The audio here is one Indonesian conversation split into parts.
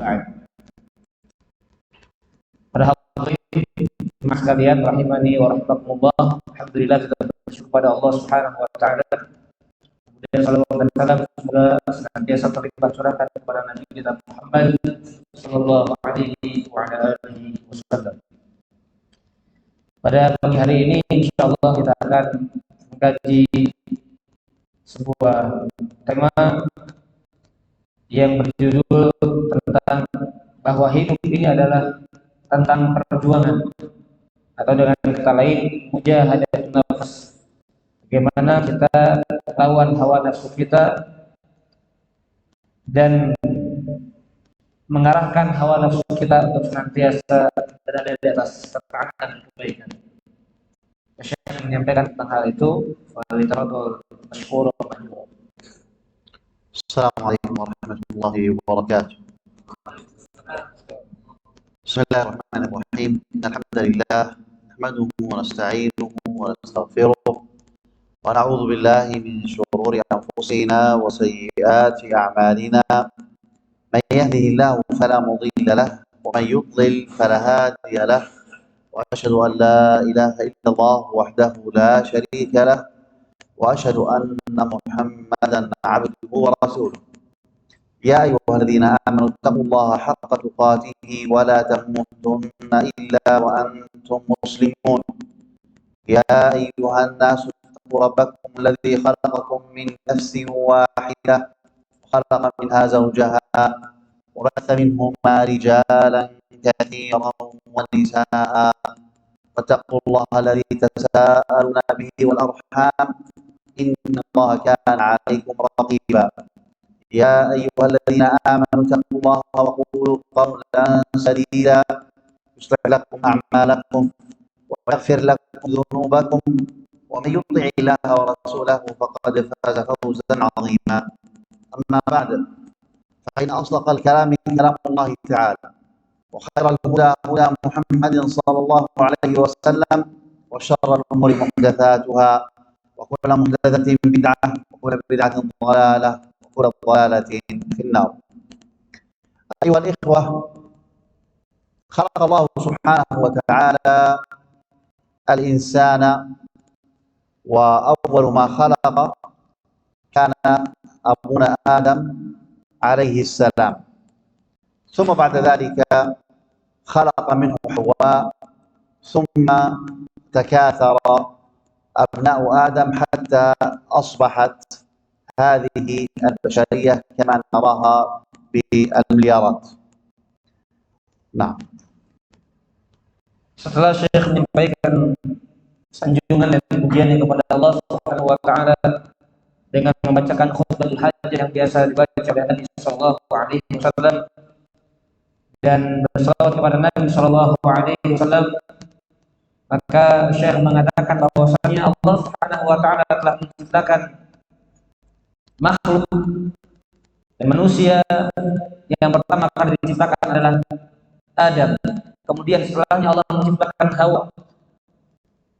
ba'd. Para hadirin jemaah sekalian rahimani wa rahimakumullah, alhamdulillah kita bersyukur kepada Allah Subhanahu wa taala. Kemudian salawat dan salam semoga senantiasa terlimpah curahkan kepada Nabi kita Muhammad sallallahu alaihi wa ala alihi wasallam. Pada pagi hari ini insyaallah kita akan mengkaji sebuah tema yang berjudul tentang bahwa hidup ini adalah tentang perjuangan, atau dengan kata lain mujahadatun nafs. Bagaimana kita lawan hawa nafsu kita dan mengarahkan hawa nafsu kita untuk senantiasa berada di atas ketaatan kebaikan. Syekh menyampaikan tentang hal itu. Walitaratul masyhur. Assalamualaikum warahmatullahi wabarakatuh. Bismillahirrahmanirrahim. Alhamdulillah, nahmaduhu wa nasta'inuhu wa nastaghfiruh wa na'udzu billahi min shururi anfusina wa sayyiati a'malina. Man yahdihillahu fala mudilla lahu wa man yudlil fala hadiya lahu. Wa asyhadu an la ilaha illallah wahdahu la syarika lahu wa asyhadu anna Muhammadan 'abduhu wa rasuluh. Ya ayyuhalladzina amanu taqullaha haqqa tuqatih wa la tamutunna illa wa antum muslimun. Ya ayyuhan nasu taqu rabbakum alladzi khalaqakum min nafsin wahidah wa khalaqa minha zawjaha wa batha minhuma rijalan katsiran wa nisaa'a wattaqullaha alladzi tasaaluna bihi wal arham innallaha kana 'alaykum raqiba. Ya ayyuhalladzina amanu taqullaha wa qulu qawlan sadida yuslih lakum a'malakum wa yaghfir lakum dhunubakum wa may yuti'illaha wa rasulahu faqad faza fawzan 'azima. Amma ba'd, fa inna asdaqal kalami kalamullahi ta'ala wa khairal huda huda Muhammadin sallallahu alaihi wasallam wa syarral umuri muhdatsatuha wa kullu muhdatsatin bid'ah wa kullu bid'atin dhalalah وكل ضلالة في النار. أيها الإخوة، خلق الله سبحانه وتعالى الإنسان، وأول ما خلق كان أبونا آدم عليه السلام، ثم بعد ذلك خلق منه حواء، ثم تكاثر أبناء آدم حتى أصبحت هذه البشرية كما نراها بالمليارات. Nah, setelah Syekh menyampaikan sanjungan dan pujiannya kepada Allah Subhanahu wa taala dengan membacakan khutbah hajah yang biasa dibaca oleh Nabi sallallahu alaihi wasallam dan berselawat kepada Nabi sallallahu alaihi wasallam, maka Syekh mengatakan bahwasanya Allah Subhanahu wa taala telah menciptakan makhluk dan manusia yang pertama kali diciptakan adalah Adam. Kemudian setelahnya Allah menciptakan Hawa.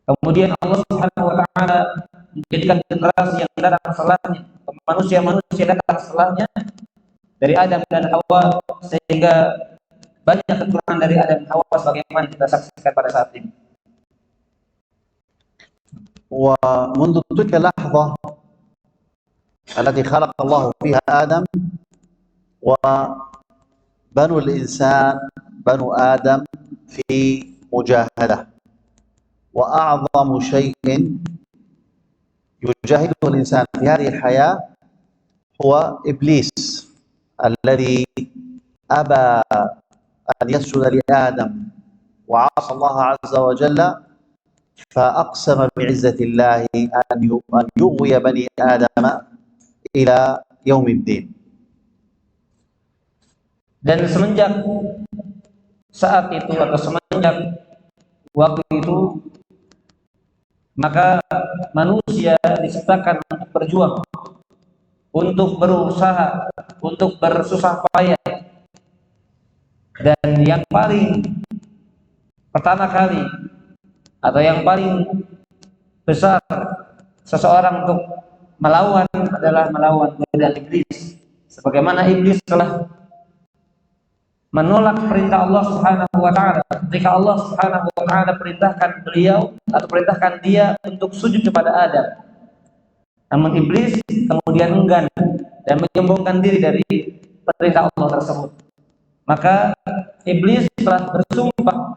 Kemudian Allah Subhanahu wa taala menjadikan generasi yang datang setelahnya, manusia datang setelahnya dari Adam dan Hawa, sehingga banyak keturunan dari Adam dan Hawa sebagaimana kita saksikan pada saat ini. Wa mundu tilka lahzah التي خلق الله فيها آدم وبنو الإنسان بنو آدم في مجاهدة، وأعظم شيء يجاهده الإنسان في هذه الحياة هو إبليس الذي أبى أن يسجد لآدم وعصى الله عز وجل، فأقسم بعزة الله أن يغوي بني آدم ila yaumiddin. Dan semenjak saat itu atau semenjak waktu itu, maka manusia diciptakan untuk berjuang, untuk berusaha, untuk bersusah payah. Dan yang paling pertama kali atau yang paling besar seseorang untuk melawan adalah melawan godaan iblis. Sebagaimana iblis telah menolak perintah Allah Subhanahu wa taala. Ketika Allah Subhanahu wa taala perintahkan beliau atau perintahkan dia untuk sujud kepada Adam. Namun iblis kemudian enggan dan menyombongkan diri dari perintah Allah tersebut. Maka iblis telah bersumpah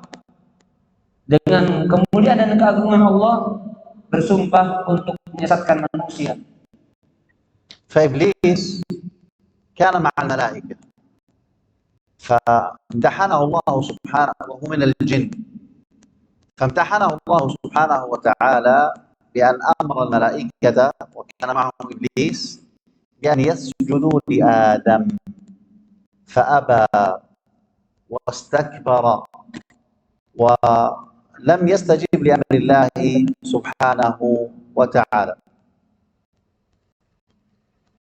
dengan kemuliaan dan keagungan Allah, bersumpah untuk menyesatkan manusia. فإبليس كان مع الملائكة فامتحنه الله سبحانه وهو من الجن فامتحنه الله سبحانه وتعالى بأن أمر الملائكة وكان معهم إبليس بأن يسجدوا لآدم فأبى واستكبر ولم يستجب لأمر الله سبحانه وتعالى.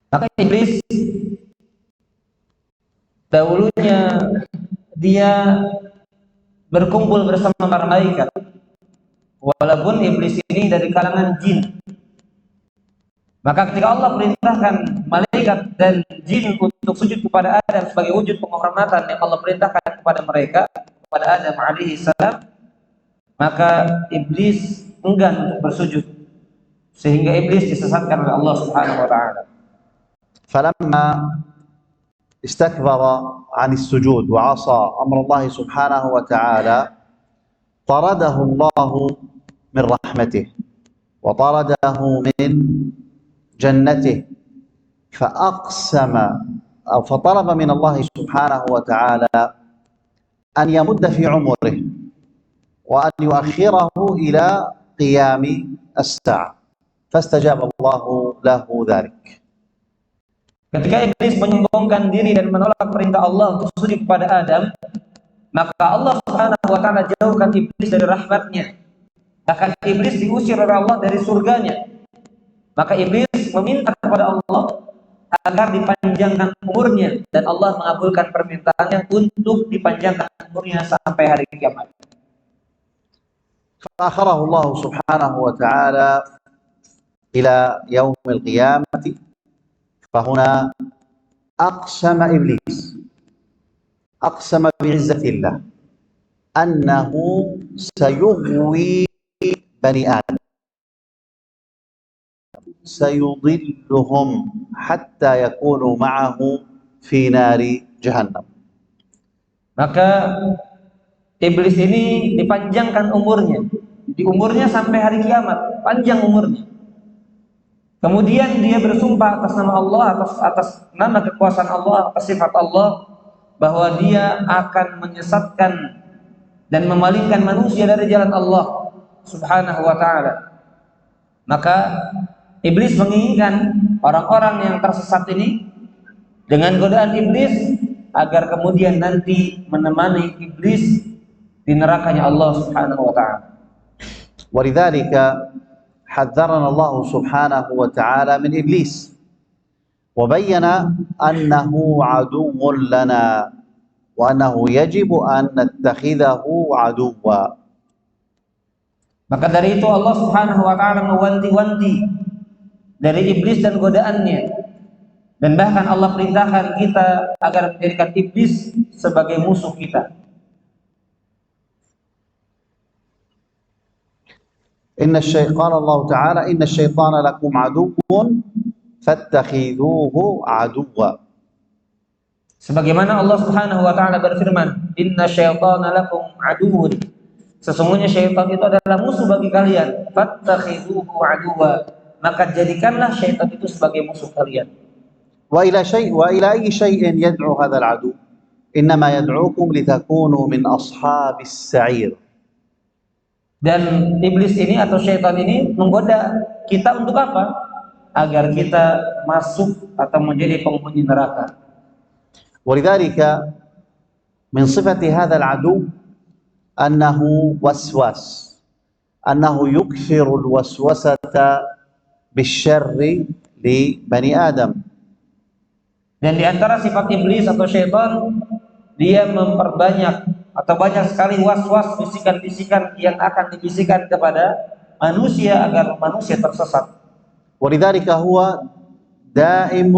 Maka iblis dahulunya dia berkumpul bersama para malaikat, walaupun iblis ini dari kalangan jin. Maka ketika Allah perintahkan malaikat dan jin untuk sujud kepada Adam sebagai wujud penghormatan yang Allah perintahkan kepada mereka, kepada Adam alaihi salam, maka iblis enggan untuk bersujud, sehingga iblis disesatkan oleh Allah Subhanahu wa taala. فلما استكبر عن السجود وعصى أمر الله سبحانه وتعالى طرده الله من رحمته وطرده من جنته فأقسم أو فطلب من الله سبحانه وتعالى أن يمد في عمره وأن يؤخره إلى قيام الساعة فاستجاب الله له ذلك. Ketika iblis menyombongkan diri dan menolak perintah Allah untuk sujud kepada Adam, maka Allah Subhanahu wa taala jauhkan iblis dari rahmatnya. Bahkan iblis diusir oleh Allah dari surganya. Maka iblis meminta kepada Allah agar dipanjangkan umurnya, dan Allah mengabulkan permintaannya untuk dipanjangkan umurnya sampai hari kiamat. فأخره الله سبحانه وتعالى إلى يوم القيامة فهنا أقسم إبليس أقسم بعزة الله أنه سيغوي بني آدم سيضلهم حتى يكونوا معه في نار جهنم. Maka iblis ini dipanjangkan umurnya, di umurnya sampai hari kiamat, panjang umurnya. Kemudian dia bersumpah atas nama Allah, atas nama kekuasaan Allah, atas sifat Allah, bahwa dia akan menyesatkan dan memalingkan manusia dari jalan Allah Subhanahu wa taala. Maka iblis menginginkan orang-orang yang tersesat ini dengan godaan iblis agar kemudian nanti menemani iblis di nerakanya Allah Subhanahu wa taala. ولذلك حذرنا الله سبحانه وتعالى من إبليس وبين أنه عدو لنا وأنه يجب أن نتخذه عدوا. Maka dari itu Allah Subhanahu wa taala mewanti-wanti dari iblis dan godaannya, dan bahkan Allah perintahkan kita agar menjadikan iblis sebagai musuh kita. قال الله تعالى إن الشيطان لكم عدو فاتخذوه عدوا. Sebagaimana Allah Subhanahu wa taala berfirman, "Inna syaitana lakum aduwwun." Sesungguhnya syaitan itu adalah musuh bagi kalian. Fattakhidhuhu aduwwa. Maka jadikanlah syaitan itu sebagai musuh kalian. وإلى أي شيء يدعو هذا العدو إنما يدعوكم لتكونوا من أصحاب السعير. Dan iblis ini atau syaitan ini menggoda kita untuk apa? Agar kita masuk atau menjadi penghuni neraka. ولذلك من صفة هذا العدو أنه وسواس أنه يكثر الوسوسة بالشر لبني آدم. Dan di antara sifat iblis atau syaitan, dia memperbanyak atau banyak sekali was-was, bisikan-bisikan yang akan dibisikkan kepada manusia agar manusia tersesat. ولذلك هو دائم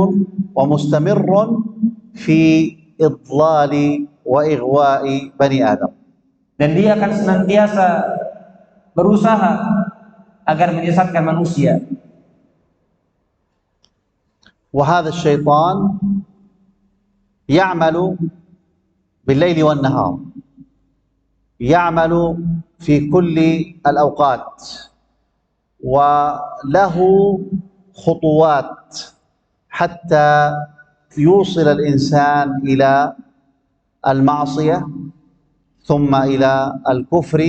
ومستمر في إضلال وإغواء بني آدم. Dan dia akan senantiasa berusaha agar menyesatkan manusia. وهذا الشيطان يعمل بالليل والنهار، يعمل في كل الأوقات، وله خطوات حتى يوصل الإنسان إلى المعصية ثم إلى الكفر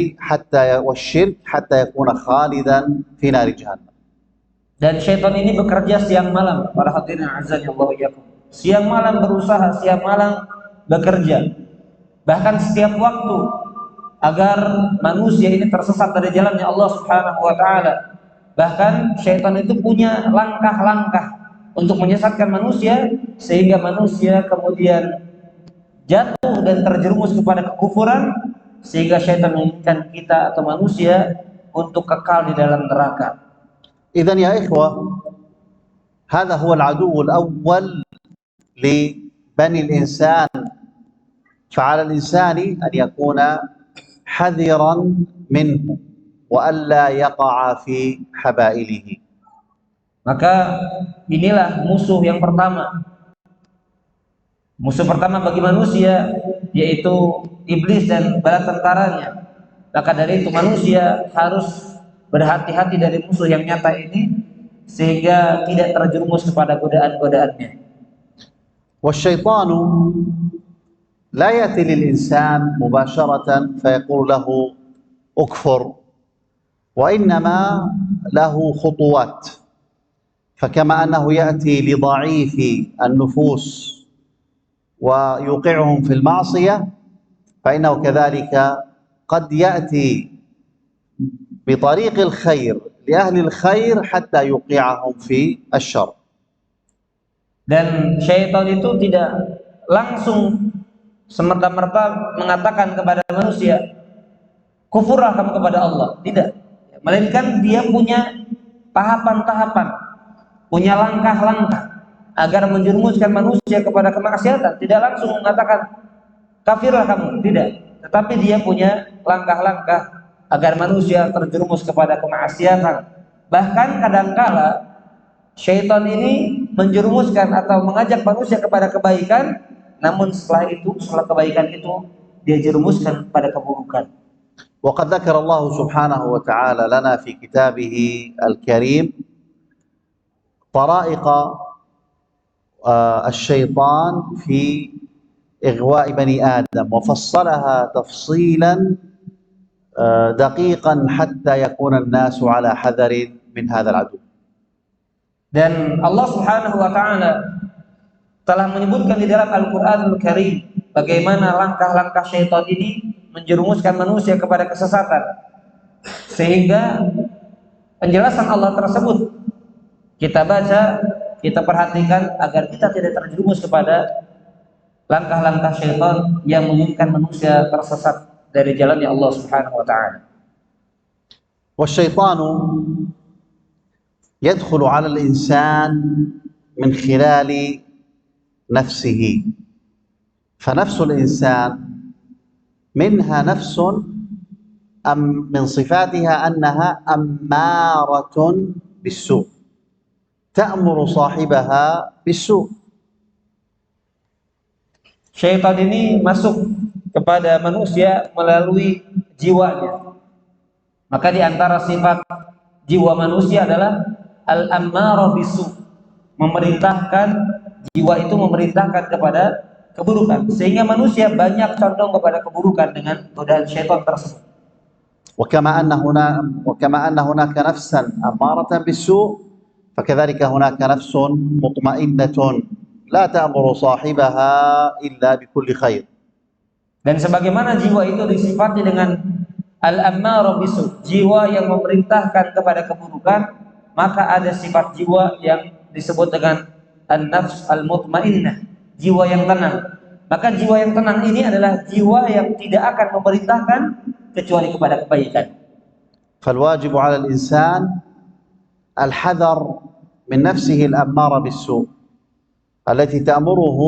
والشرك حتى يكون خالدا في نار جهنم. Dan syaitan ini bekerja siang malam, para hadirin azan Allah yakum. Siang malam berusaha, siang malam bekerja. Bahkan setiap waktu agar manusia ini tersesat dari jalannya Allah Subhanahu wa taala. Bahkan syaitan itu punya langkah-langkah untuk menyesatkan manusia sehingga manusia kemudian jatuh dan terjerumus kepada kekufuran, sehingga syaitan menginginkan kita atau manusia untuk kekal di dalam neraka. إذن يا إخوة، هذا هو العدو الأول لبني الإنسان، فعلى الإنسان أن يكون حذرا منه وألا يقع في حبائله. Maka inilah musuh yang pertama. Musuh pertama bagi manusia yaitu iblis dan bala tentaranya. Maka dari itu manusia harus berhati-hati dari musuh yang nyata ini sehingga tidak terjerumus kepada godaan-godaannya. والشيطان لا يأتي للإنسان مباشرة فيقول له أكفر، وإنما له خطوات. فكما أنه يأتي لضعيف النفوس ويوقعهم في المعصية، فإنه كذلك قد يأتي بطريق الخير لأهل الخير حتى يوقعهم في الشر. Dan syaitan itu tidak langsung semerta-merta mengatakan kepada manusia, kufurlah kamu kepada Allah. Tidak. Melainkan dia punya tahapan-tahapan, punya langkah-langkah agar menjerumuskan manusia kepada kemaksiatan. Tidak langsung mengatakan kafirlah kamu, tidak. Tetapi dia punya langkah-langkah agar manusia terjerumus kepada kemaksiatan. Bahkan kadangkala syaitan ini menjerumuskan atau mengajak manusia kepada kebaikan, namun setelah kebaikan itu dia jerumuskan pada keburukan. وقد ذكر الله سبحانه وتعالى لنا في كتابه الكريم طرائق الشيطان في إغواء بني آدم، وفصلها تفصيلا دقيقا حتى يكون الناس على حذر من هذا العدو. Dan Allah Subhanahu wa taala telah menyebutkan di dalam Al-Qur'anul Karim bagaimana langkah-langkah syaitan ini menjerumuskan manusia kepada kesesatan, sehingga penjelasan Allah tersebut kita baca, kita perhatikan agar kita tidak terjerumus kepada langkah-langkah syaitan yang menginginkan manusia tersesat dari jalannya Allah Subhanahu wa taala. والشيطان يدخل على الإنسان من خلال نفسه، فنفس الإنسان منها نفس من صفاتها أنها أمارة بالسوء، تأمر صاحبها بالسوء. Syaitan ini masuk kepada manusia melalui jiwanya. Maka di antara sifat jiwa manusia adalah al-ammarah bisu, memerintahkan, jiwa itu memerintahkan kepada keburukan, sehingga manusia banyak condong kepada keburukan dengan godaan syaitan tersebut. وكما أن هناك نفسا أمارة بالسوء، فكذلك هناك نفس مطمئنة لا تأمر صاحبها إلا بكل خير. Dan sebagaimana jiwa itu disifati dengan al-ammarah bisu, jiwa yang memerintahkan kepada keburukan, maka ada sifat jiwa yang disebut dengan an-nafs al-mutmainnah, jiwa yang tenang. Maka jiwa yang tenang ini adalah jiwa yang tidak akan memerintahkan kecuali kepada kebaikan. فالواجب على الإنسان الحذر من نفسه الأمارة بالسوء التي تأمره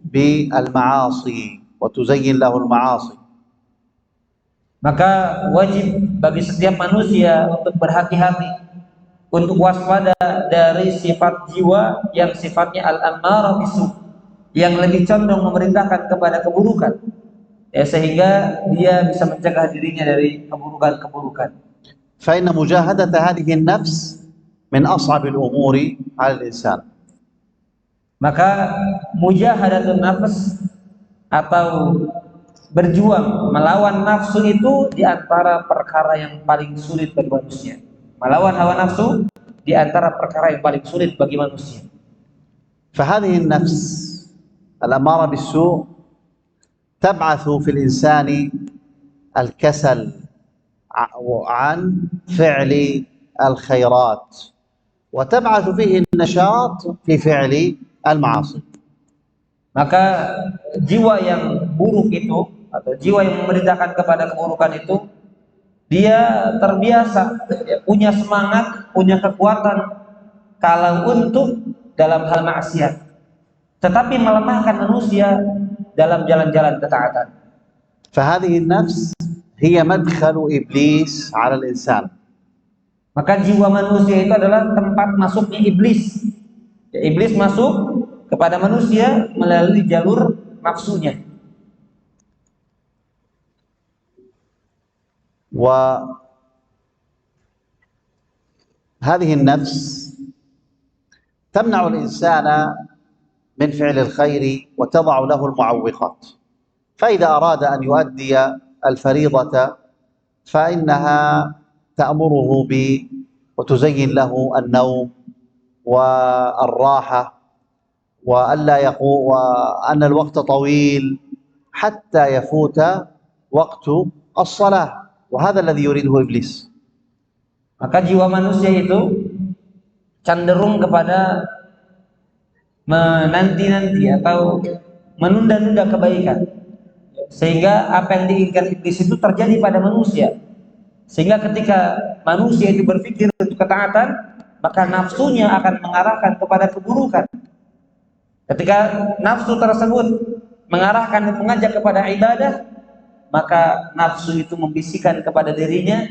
بالمعاصي وتزين له المعاصي. Maka wajib bagi setiap manusia untuk berhati-hati, untuk waspada dari sifat jiwa yang sifatnya al-ammarah bisu, yang lebih condong memerintahkan kepada keburukan, ya, sehingga dia bisa mencegah dirinya dari keburukan-keburukan. فإن مجاهدة هذه النفس من أصعب الأمور على الإنسان. Maka mujahadatun nafs atau berjuang melawan nafsu itu di antara perkara yang paling sulit bagi manusia. Melawan hawa nafsu di antara perkara yang paling sulit bagi manusia. فهذه النفس الأمارة بالسوء تبعث في الإنسان الكسل عن فعل الخيرات وتبعث فيه النشاط في فعل المعاصي. Maka jiwa yang buruk itu atau jiwa yang memerintahkan kepada keburukan itu, dia terbiasa, punya semangat, punya kekuatan kalau untuk dalam hal maksiat, tetapi melemahkan manusia dalam jalan-jalan ketaatan. فهذه النفس هي مدخل إبليس على الإنسان. Maka jiwa manusia itu adalah tempat masuknya iblis. Ya, iblis masuk kepada manusia melalui jalur nafsunya. وهذه النفس تمنع الإنسان من فعل الخير وتضع له المعوقات. فإذا أراد أن يؤدي الفريضة فإنها تأمره وتزين له النوم والراحة وأن الوقت طويل حتى يفوت وقت الصلاة، وهذا الذي يريده إبليس. Maka jiwa manusia itu cenderung kepada menanti-nanti atau menunda-nunda kebaikan, sehingga apa yang diinginkan iblis itu terjadi pada manusia. Sehingga ketika manusia itu berpikir untuk ketaatan, maka nafsunya akan mengarahkan kepada keburukan. Ketika nafsu tersebut mengarahkan dan mengajak kepada ibadah, maka nafsu itu membisikkan kepada dirinya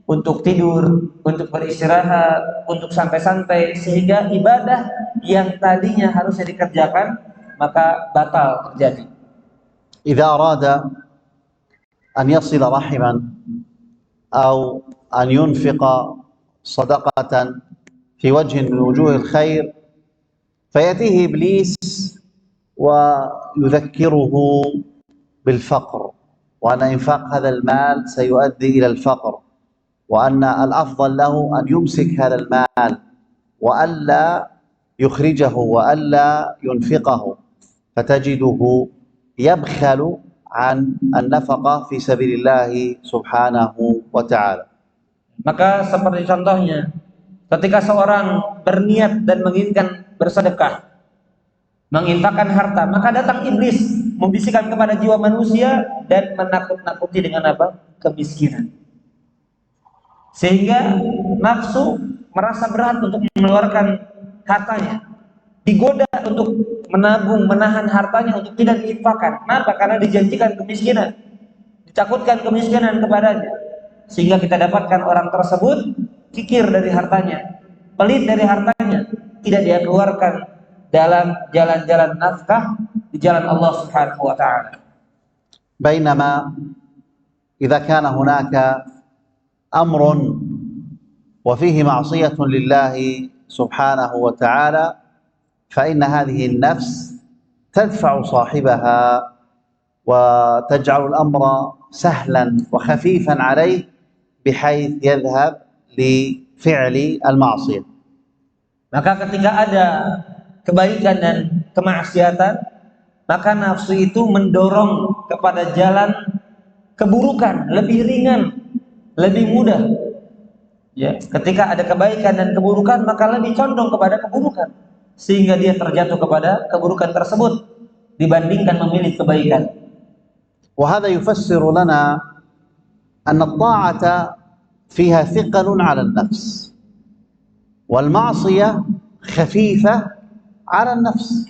untuk tidur, untuk beristirahat, untuk santai-santai, sehingga ibadah yang tadinya harusnya dikerjakan maka batal terjadi. إذا أراد أن يصل رحما أو أن ينفق صدقة في وجه من وجوه الخير فيأتيه إبليس ويذكره بالفقر، وأن إنفاق هذا المال سيؤدي إلى الفقر، وأن الأفضل له أن يمسك هذا المال وألا يخرجه وألا ينفقه، فتجده يبخل عن النفقة في سبيل الله سبحانه وتعالى. Maka seperti contohnya, ketika seorang berniat dan menginginkan bersedekah, menginfakkan harta, maka datang iblis membisikkan kepada jiwa manusia dan menakut-nakuti dengan apa? Kemiskinan. Sehingga nafsu merasa berat untuk mengeluarkan hartanya, digoda untuk menabung, menahan hartanya untuk tidak diinfakkan. Kenapa? Karena dijanjikan kemiskinan, ditakutkan kemiskinan kepadanya. Sehingga kita dapatkan orang tersebut kikir dari hartanya, pelit dari hartanya, tidak dia keluarkan dalam jalan-jalan nafkah di jalan Allah Subhanahu wa taala. بينما إذا كان هناك أمر وفيه معصية لله سبحانه وتعالى فإن هذه النفس تدفع صاحبها وتجعل الأمر سهلا وخفيفا عليه بحيث يذهب لفعل المعصية. Maka ketika ada kebaikan dan kemaksiatan, maka nafsu itu mendorong kepada jalan keburukan, lebih ringan, lebih mudah. Ya, ketika ada kebaikan dan keburukan, maka lebih condong kepada keburukan, sehingga dia terjatuh kepada keburukan tersebut dibandingkan memilih kebaikan. وهذا يفسر لنا أن الطاعة فيها ثقل على النفس والمعصية خفيفة على النفس.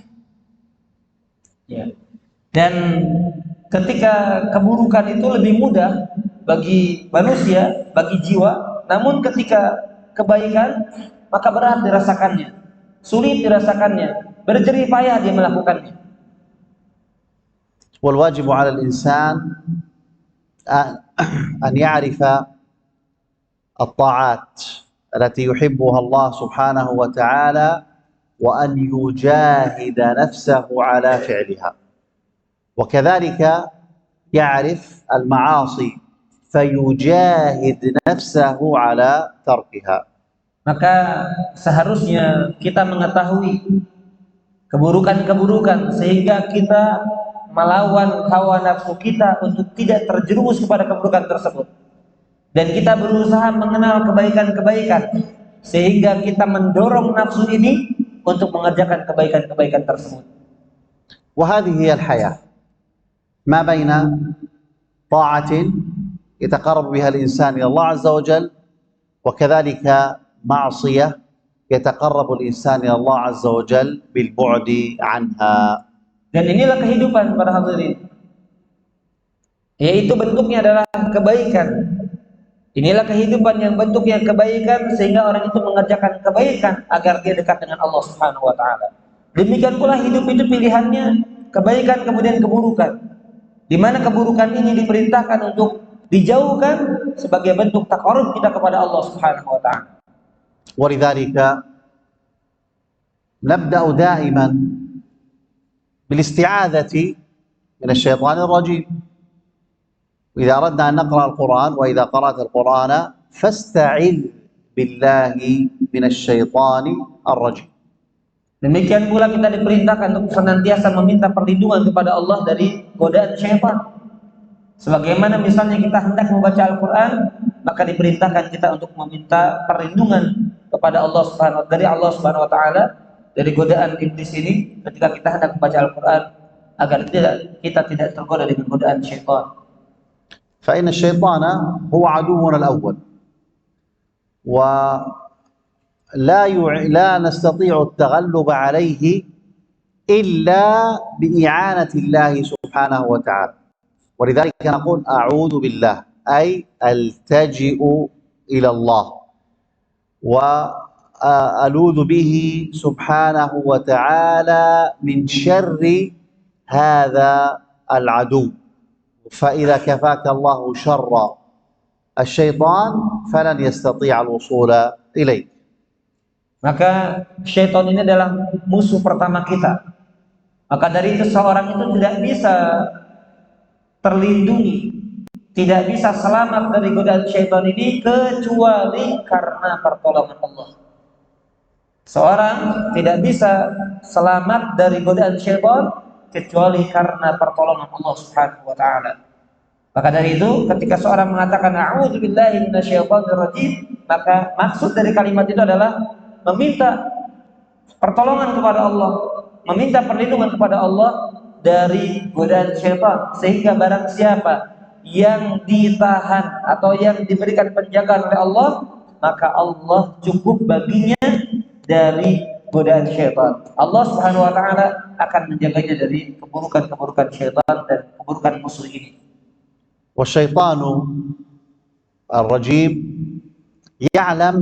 Ya. Dan ketika keburukan itu lebih mudah bagi manusia, bagi jiwa, namun ketika kebaikan maka berat dirasakannya, sulit dirasakannya, berjerih payah dia melakukannya. والواجب على الإنسان أن يعرف الطاعات التي يحبها الله سبحانه وتعالى وأن يجاهد نفسه على فعلها، وكذلك يعرف المعاصي فيجاهد نفسه على تركها. Maka seharusnya kita mengetahui keburukan-keburukan sehingga kita melawan hawa nafsu kita untuk tidak terjerumus kepada keburukan tersebut, dan kita berusaha mengenal kebaikan-kebaikan sehingga kita mendorong nafsu ini untuk mengerjakan kebaikan-kebaikan tersebut. وهذه هي الحياة ما بين طاعة يتقرب بها الإنسان إلى الله عز وجل وكذلك معصية يتقرب الإنسان إلى الله عز وجل بالبعد عنها. Dan inilah kehidupan para hadirin, yaitu bentuknya adalah kebaikan. Inilah kehidupan yang bentuknya kebaikan sehingga orang itu mengerjakan kebaikan agar dia dekat dengan Allah Subhanahu wa taala. Demikian pula hidup itu pilihannya kebaikan kemudian keburukan. Di mana keburukan ini diperintahkan untuk dijauhkan sebagai bentuk taqarrub kita kepada Allah Subhanahu wa taala. ولذلك نبدأ دائما بالاستعاذة من الشيطان الرجيم. وإذا أردنا أن نقرأ القرآن وإذا قرأت القرآن فاستعذ بالله من الشيطان الرجيم. Demikian pula kita diperintahkan untuk senantiasa meminta perlindungan kepada Allah dari godaan syaitan. Sebagaimana misalnya kita hendak membaca Al-Quran, maka diperintahkan kita untuk meminta perlindungan kepada Allah dari Allah Subhanahu wa taala dari godaan iblis ini ketika kita hendak membaca Al-Quran, agar kita tidak tergoda dengan godaan syaitan. فإن الشيطان هو عدونا الأول لا نستطيع التغلب عليه إلا بإعانة الله سبحانه وتعالى. ولذلك نقول أعوذ بالله أي ألتجئ إلى الله وألوذ به سبحانه وتعالى من شر هذا العدو. فإذا كفاك الله شر الشيطان فلن يستطيع الوصول إليك. Maka syaitan ini adalah musuh pertama kita. Maka dari itu seorang itu tidak bisa terlindungi, tidak bisa selamat dari godaan syaitan ini kecuali karena pertolongan Allah. Seorang tidak bisa selamat dari godaan syaitan kecuali karena pertolongan Allah Subhanahu wa taala. Maka dari itu ketika seorang mengatakan a'udzubillahi minasyaitonir rajim, maka maksud dari kalimat itu adalah meminta pertolongan kepada Allah, meminta perlindungan kepada Allah dari godaan syaitan, sehingga barang siapa yang ditahan atau yang diberikan penjagaan oleh Allah, maka Allah cukup baginya dari godaan syaitan. Allah Subhanahu wa taala akan menjaganya dari keburukan-keburukan syaitan dan keburukan musuh ini. والشيطان الرجيم يعلم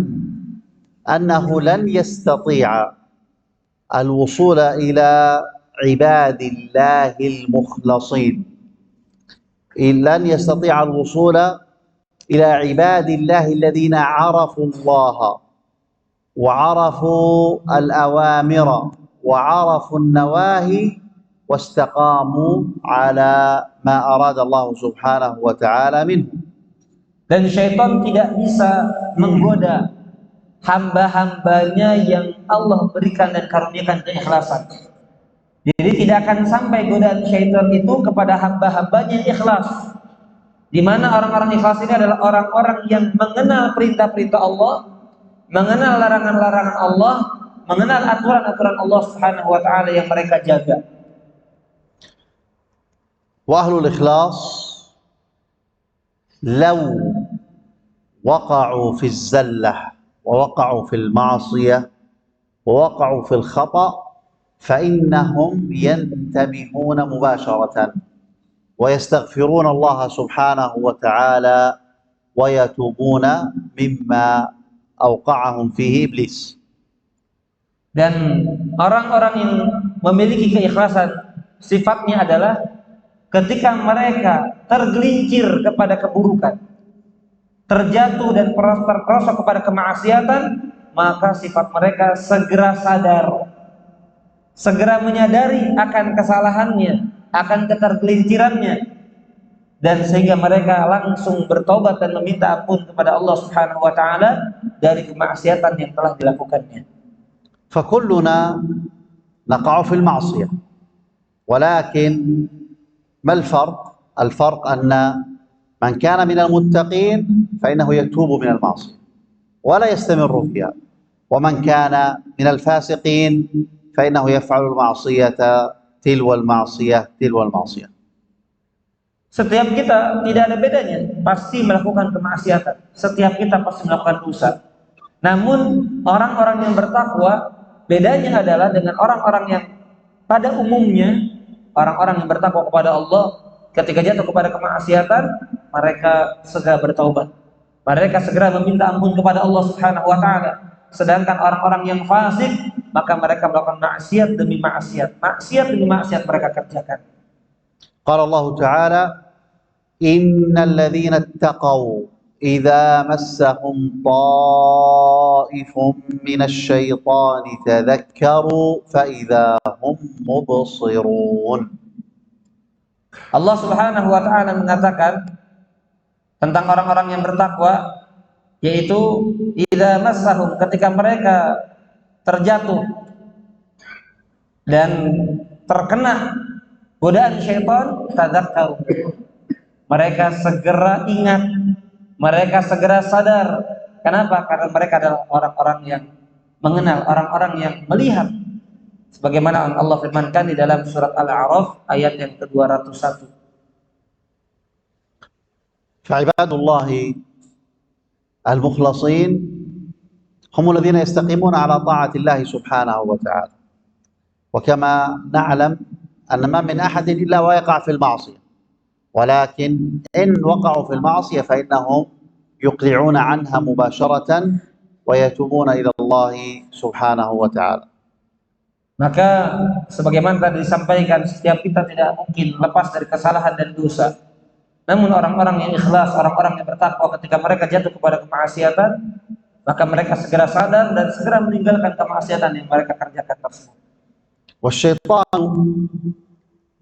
أنه لن يستطيع الوصول إلى عباد الله المخلصين، لن يستطيع الوصول إلى عباد الله الذين عرفوا الله وعرفوا الأوامر وعرفوا النواهي واستقاموا على ما أراد الله سبحانه وتعالى منهم. Dan syaitan tidak bisa menggoda hamba-hambanya yang Allah berikan dan karuniakan keikhlasan. Jadi tidak akan sampai godaan syaitan itu kepada hamba-hambanya yang ikhlas. Di mana orang-orang ikhlas ini adalah orang-orang yang mengenal perintah-perintah Allah, mengenal larangan-larangan Allah, mengenal aturan-aturan Allah Subhanahu wa taala yang mereka jaga. وأهل الإخلاص لو وقعوا في الزلة ووقعوا في المعصية ووقعوا في الخطأ فإنهم ينتبهون مباشرة ويستغفرون الله سبحانه وتعالى ويتوبون مما أوقعهم فيه إبليس. Dan orang-orang yang memiliki keikhlasan sifatnya adalah ketika mereka tergelincir kepada keburukan, terjatuh dan terperosok kepada kemaksiatan, maka sifat mereka segera sadar, segera menyadari akan kesalahannya, akan ketergelincirannya, dan sehingga mereka langsung bertobat dan meminta ampun kepada Allah Subhanahu wa taala dari kemaksiatan yang telah dilakukannya. فكلنا نقع في المعصية، ولكن ما الفرق؟ الفرق أن من كان من المتقين فإنه يتوب من المعصية ولا يستمر فيها، ومن كان من الفاسقين فإنه يفعل المعصية تلو المعصية تلو المعصية. Setiap kita tidak ada bedanya, pasti melakukan kemaksiatan. Setiap kita pasti melakukan dosa. Namun orang-orang yang bertakwa bedanya adalah dengan orang-orang yang pada umumnya, orang-orang yang bertakwa kepada Allah, ketika jatuh kepada kemaksiatan, mereka segera bertaubat. Mereka segera meminta ampun kepada Allah Subhanahu wa taala. Sedangkan orang-orang yang fasik, maka mereka melakukan maksiat demi maksiat, maksiat demi maksiat mereka kerjakan. قال الله تعالى: إن الذين اتقوا إذا مسهم طائف من الشيطان تذكروا فإذا هم مبصرون. Allah Subhanahu wa taala mengatakan tentang orang-orang yang bertakwa, yaitu idza massahum, ketika mereka terjatuh dan terkena godaan syaitan, tadzakkaru, mereka segera ingat, mereka segera sadar. Kenapa? Karena mereka adalah orang-orang yang mengenal, orang-orang yang melihat, sebagaimana Allah firmankan di dalam surat Al-A'raf ayat yang ke-201. فعباد الله المخلصين هم الذين يستقيمون على طاعة الله سبحانه وتعالى، وكما نعلم أن ما من أحد إلا ويقع في المعصية، ولكن إن وقعوا في المعصية فإنهم يقلعون عنها مباشرة ويتوبون إلى الله سبحانه وتعالى. Maka sebagaimana tadi disampaikan, setiap kita tidak mungkin lepas dari kesalahan dan dosa. Namun orang-orang yang ikhlas, orang-orang yang bertakwa, ketika mereka jatuh kepada kemaksiatan, maka mereka segera sadar dan segera meninggalkan kemaksiatan yang mereka kerjakan tersebut. والشيطان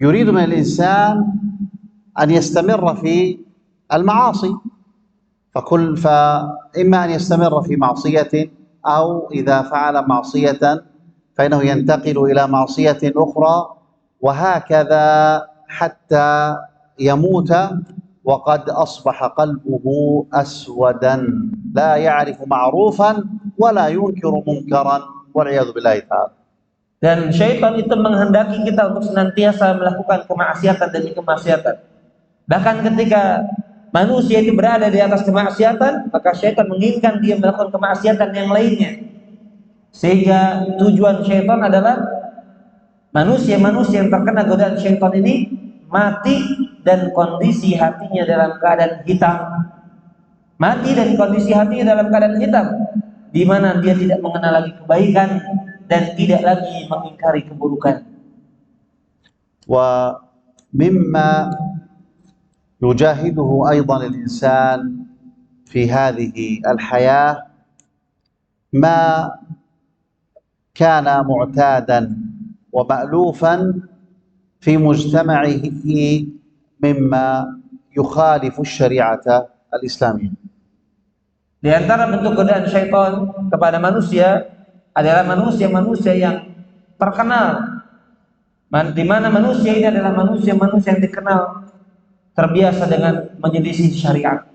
يريد من الإنسان أن يستمر في المعاصي، فإما أن يستمر في معصية، أو إذا فعل معصية فإنه ينتقل إلى معصية أخرى، وهكذا حتى يموت وقد أصبح قلبه أسودا لا يعرف معروفا ولا ينكر منكرا والعياذ بالله تعالى. Dan syaitan itu menghendaki kita untuk senantiasa melakukan kemaksiatan demi kemaksiatan. Bahkan ketika manusia itu berada di atas kemaksiatan, maka syaitan menginginkan dia melakukan kemaksiatan yang lainnya. Sehingga tujuan syaitan adalah manusia-manusia yang terkena godaan syaitan ini mati dan kondisi hatinya dalam keadaan hitam. Mati dan kondisi hatinya dalam keadaan hitam, di mana dia tidak mengenal lagi kebaikan dan tidak lagi mengingkari keburukan. ومما يجاهده أيضا الإنسان في هذه الحياة ما كان معتادا ومألوفا في مجتمعه مما يخالف الشريعة الإسلامية. Di antara bentuk godaan syaitan kepada manusia adalah manusia-manusia yang terkenal, di mana manusia ini adalah manusia-manusia yang dikenal terbiasa dengan menyelisih syariat.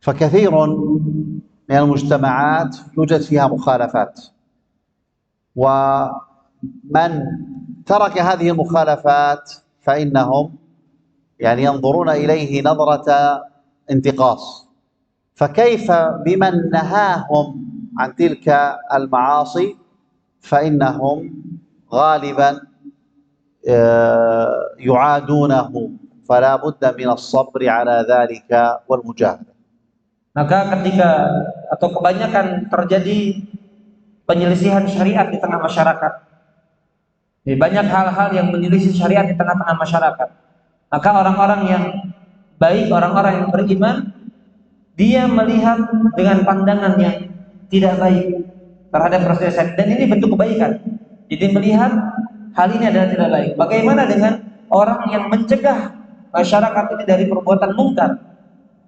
فكثير من المجتمعات يوجد فيها مخالفات، ومن ترك هذه المخالفات فإنهم ينظرون إليه نظرة انتقاص، فكيف بمن نهاهم عن تلك المعاصي؟ فإنهم غالبا يعادونه فلا بد من الصبر على ذلك والمجاهدة. Maka ketika atau kebanyakan terjadi penyelisihan syariat di tengah masyarakat, banyak hal-hal yang menyelisih syariat di tengah-tengah masyarakat, maka orang-orang yang baik, orang-orang yang beriman, dia melihat dengan pandangan yang tidak baik terhadap perselisihan, dan ini bentuk kebaikan. Jadi melihat hal ini adalah tidak baik. Bagaimana dengan orang yang mencegah masyarakat ini dari perbuatan mungkar?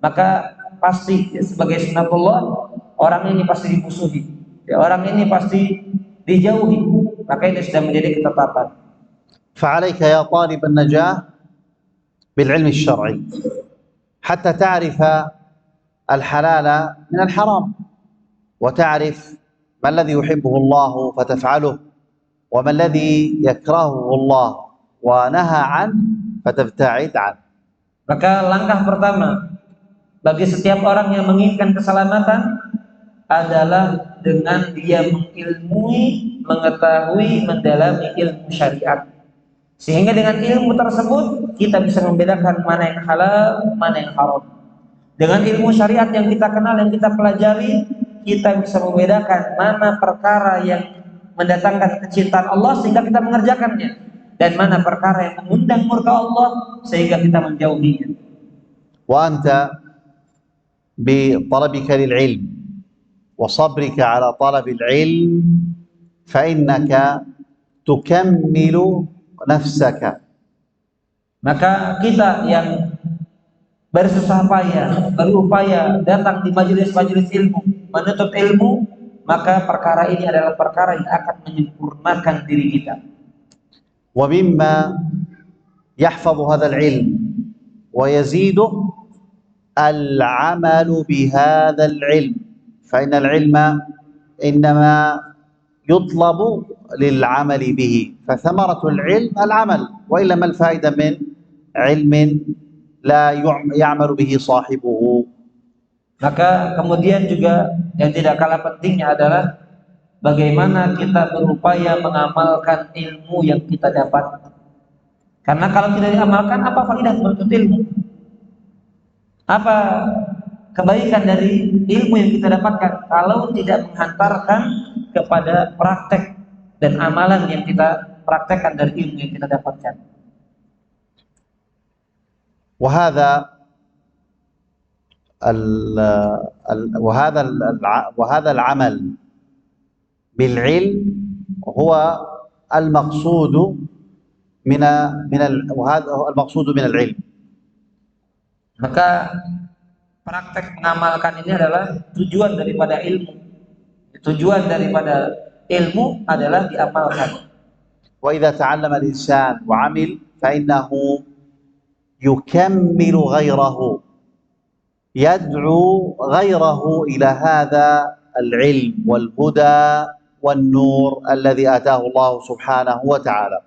Maka pasti sebagai sunatullah, orang ini pasti dimusuhi, orang ini pasti dijauhi. Maka ini sudah menjadi ketetapan. فعليك يا طالب النجاة بالعلم الشرعي حتى تعرف الحلال من الحرام، وتعرف ما الذي يحبه الله فتفعله، وما الذي يكرهه الله ونهى عنه فتبتعد عنه. Maka langkah pertama bagi setiap orang yang menginginkan keselamatan adalah dengan dia mengilmui, mengetahui, mendalami ilmu syariat, sehingga dengan ilmu tersebut kita bisa membedakan mana yang halal, mana yang haram. Dengan ilmu syariat yang kita kenal, yang kita pelajari, kita bisa membedakan mana perkara yang mendatangkan kecintaan Allah sehingga kita mengerjakannya, dan mana perkara yang mengundang murka Allah sehingga kita menjauhinya. Wa anta بطلبك للعلم وصبرك على طلب العلم فإنك تكمل نفسك. Maka kita yang bersusah payah, berupaya datang di majelis-majelis ilmu, menuntut ilmu, maka perkara ini adalah perkara yang akan menyempurnakan diri kita. ومما يحفظ هذا العلم ويزيده العمل بهذا العلم، فإن العلم إنما يطلب للعمل به، فثمرة العلم العمل، وإلا ما الفائدة من علم لا يعمل به صاحبه. Maka kemudian juga yang tidak kalah pentingnya adalah bagaimana kita berupaya mengamalkan ilmu yang kita dapat. Karena kalau tidak diamalkan, apa faedah menuntut ilmu? Apa kebaikan dari ilmu yang kita dapatkan kalau tidak menghantarkan kepada praktek dan amalan yang kita praktekkan dari ilmu yang kita dapatkan. وهذا العمل بالعلم هو المقصود من العلم. Maka praktek mengamalkan ini adalah tujuan daripada ilmu. Tujuan daripada ilmu adalah diamalkan. وإذا تعلم الإنسان وعمل فإنه يكمل غيره، يدعو غيره إلى هذا العلم والهدى والنور الذي آتاه الله سبحانه وتعالى.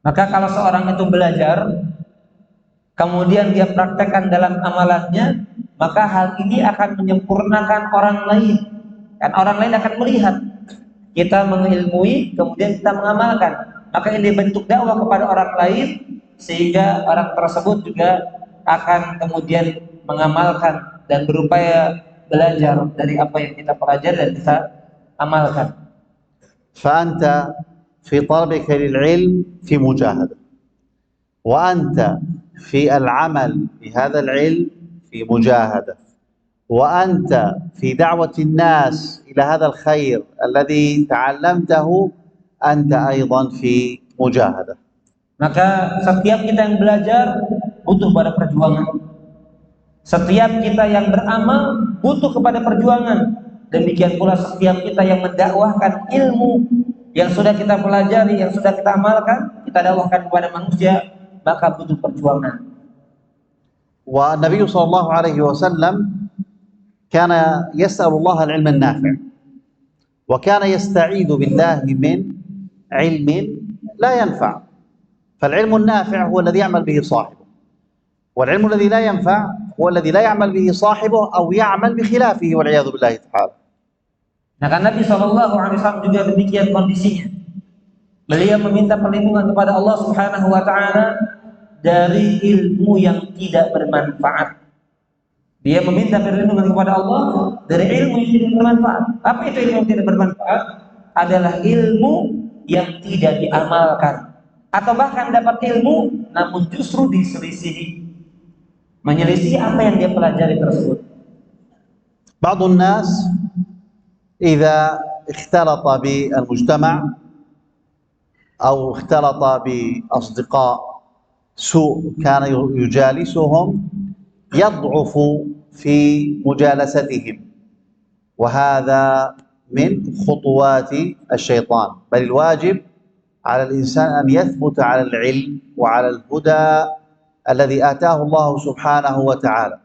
Maka kalau seorang itu belajar, kemudian dia praktekkan dalam amalannya, maka hal ini akan menyempurnakan orang lain, dan orang lain akan melihat kita mengilmui, kemudian kita mengamalkan. Maka ini bentuk dakwah kepada orang lain, sehingga orang tersebut juga akan kemudian mengamalkan dan berupaya belajar dari apa yang kita pelajari dan kita amalkan. فأنت في طلبك للعلم في مجاهدة، وأنت في العمل بهذا العلم في مجاهدة، وأنت في دعوة الناس إلى هذا الخير الذي تعلمته أنت أيضا في مجاهدة. Maka setiap kita yang belajar butuh pada perjuangan. Setiap kita yang beramal butuh kepada perjuangan. Demikian pula setiap kita yang mendakwahkan ilmu yang sudah kita pelajari, yang sudah kita amalkan, kita dakwahkan kepada manusia, maka butuh perjuangan. والنبي صلى الله عليه وسلم كان يسأل الله العلم النافع، وكان يستعيذ بالله من علم لا ينفع، فالعلم النافع هو الذي يعمل به صاحبه، والعلم الذي لا ينفع هو الذي لا يعمل به صاحبه أو يعمل بخلافه والعياذ بالله تعالى. Nah, kan Nabi SAW juga demikian kondisinya. Beliau meminta perlindungan kepada Allah Subhanahu wa taala dari ilmu yang tidak bermanfaat. Dia meminta perlindungan kepada Allah dari ilmu yang tidak bermanfaat. Apa itu ilmu yang tidak bermanfaat? Adalah ilmu yang tidak diamalkan, atau bahkan dapat ilmu namun justru diselisihi, menyelisih apa yang dia pelajari tersebut. بعض الناس إذا اختلط بالمجتمع أو اختلط بأصدقاء سوء كان يجالسهم يضعف في مجالستهم، وهذا من خطوات الشيطان. بل الواجب على الإنسان أن يثبت على العلم وعلى الهدى الذي آتاه الله سبحانه وتعالى،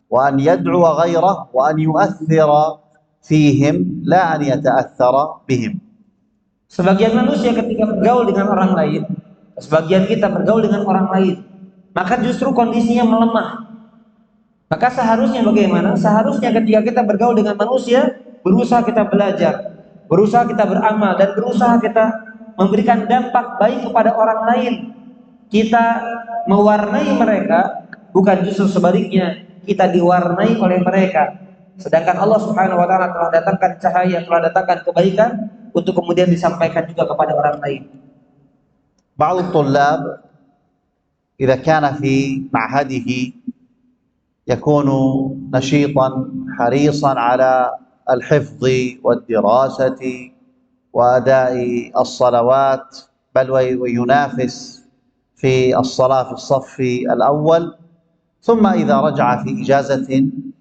وأن يدعو غيره وأن يؤثر فيهم لا أن يتأثر بهم. Sebagian manusia ketika bergaul dengan orang lain, sebagian kita bergaul dengan orang lain, maka justru kondisinya melemah. Maka seharusnya bagaimana? Seharusnya ketika kita bergaul dengan manusia, berusaha kita belajar, berusaha kita beramal, dan berusaha kita memberikan dampak baik kepada orang lain. Kita mewarnai mereka, bukan justru sebaliknya, kita diwarnai oleh mereka. Sedangkan Allah Subhanahu wa taala telah datangkan cahaya, telah datangkan kebaikan untuk kemudian disampaikan juga kepada orang lain. بعض الطلاب إذا كان في معهده يكون نشيطا حريصا على الحفظ والدراسة وأداء الصلوات، بل وينافس في الصلاة في الصف الأول، ثم إذا رجع في إجازة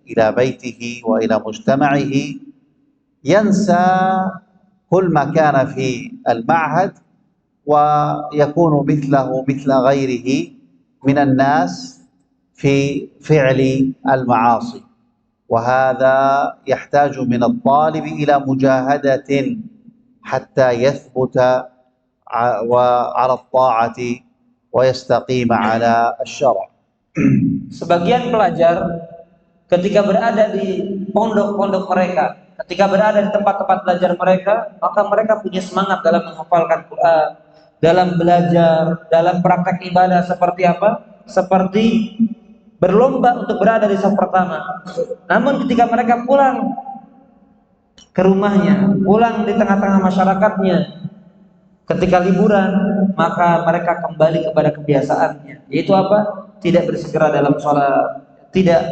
إلى بيته وإلى مجتمعه ينسى كل ما كان في المعهد ويكون مثله مثل غيره من الناس في فعل المعاصي. وهذا يحتاج من الطالب إلى مجاهدة حتى يثبت على الطاعة ويستقيم على الشرع. Sebagian pelajar ketika berada di pondok-pondok mereka, ketika berada di tempat-tempat belajar mereka, maka mereka punya semangat dalam menghafalkan Quran, dalam belajar, dalam praktek ibadah. Seperti apa? Seperti berlomba untuk berada di saf pertama. Namun ketika mereka pulang ke rumahnya, pulang di tengah-tengah masyarakatnya, ketika liburan, maka mereka kembali kepada kebiasaannya, yaitu apa? Tidak bersegera dalam sholat, tidak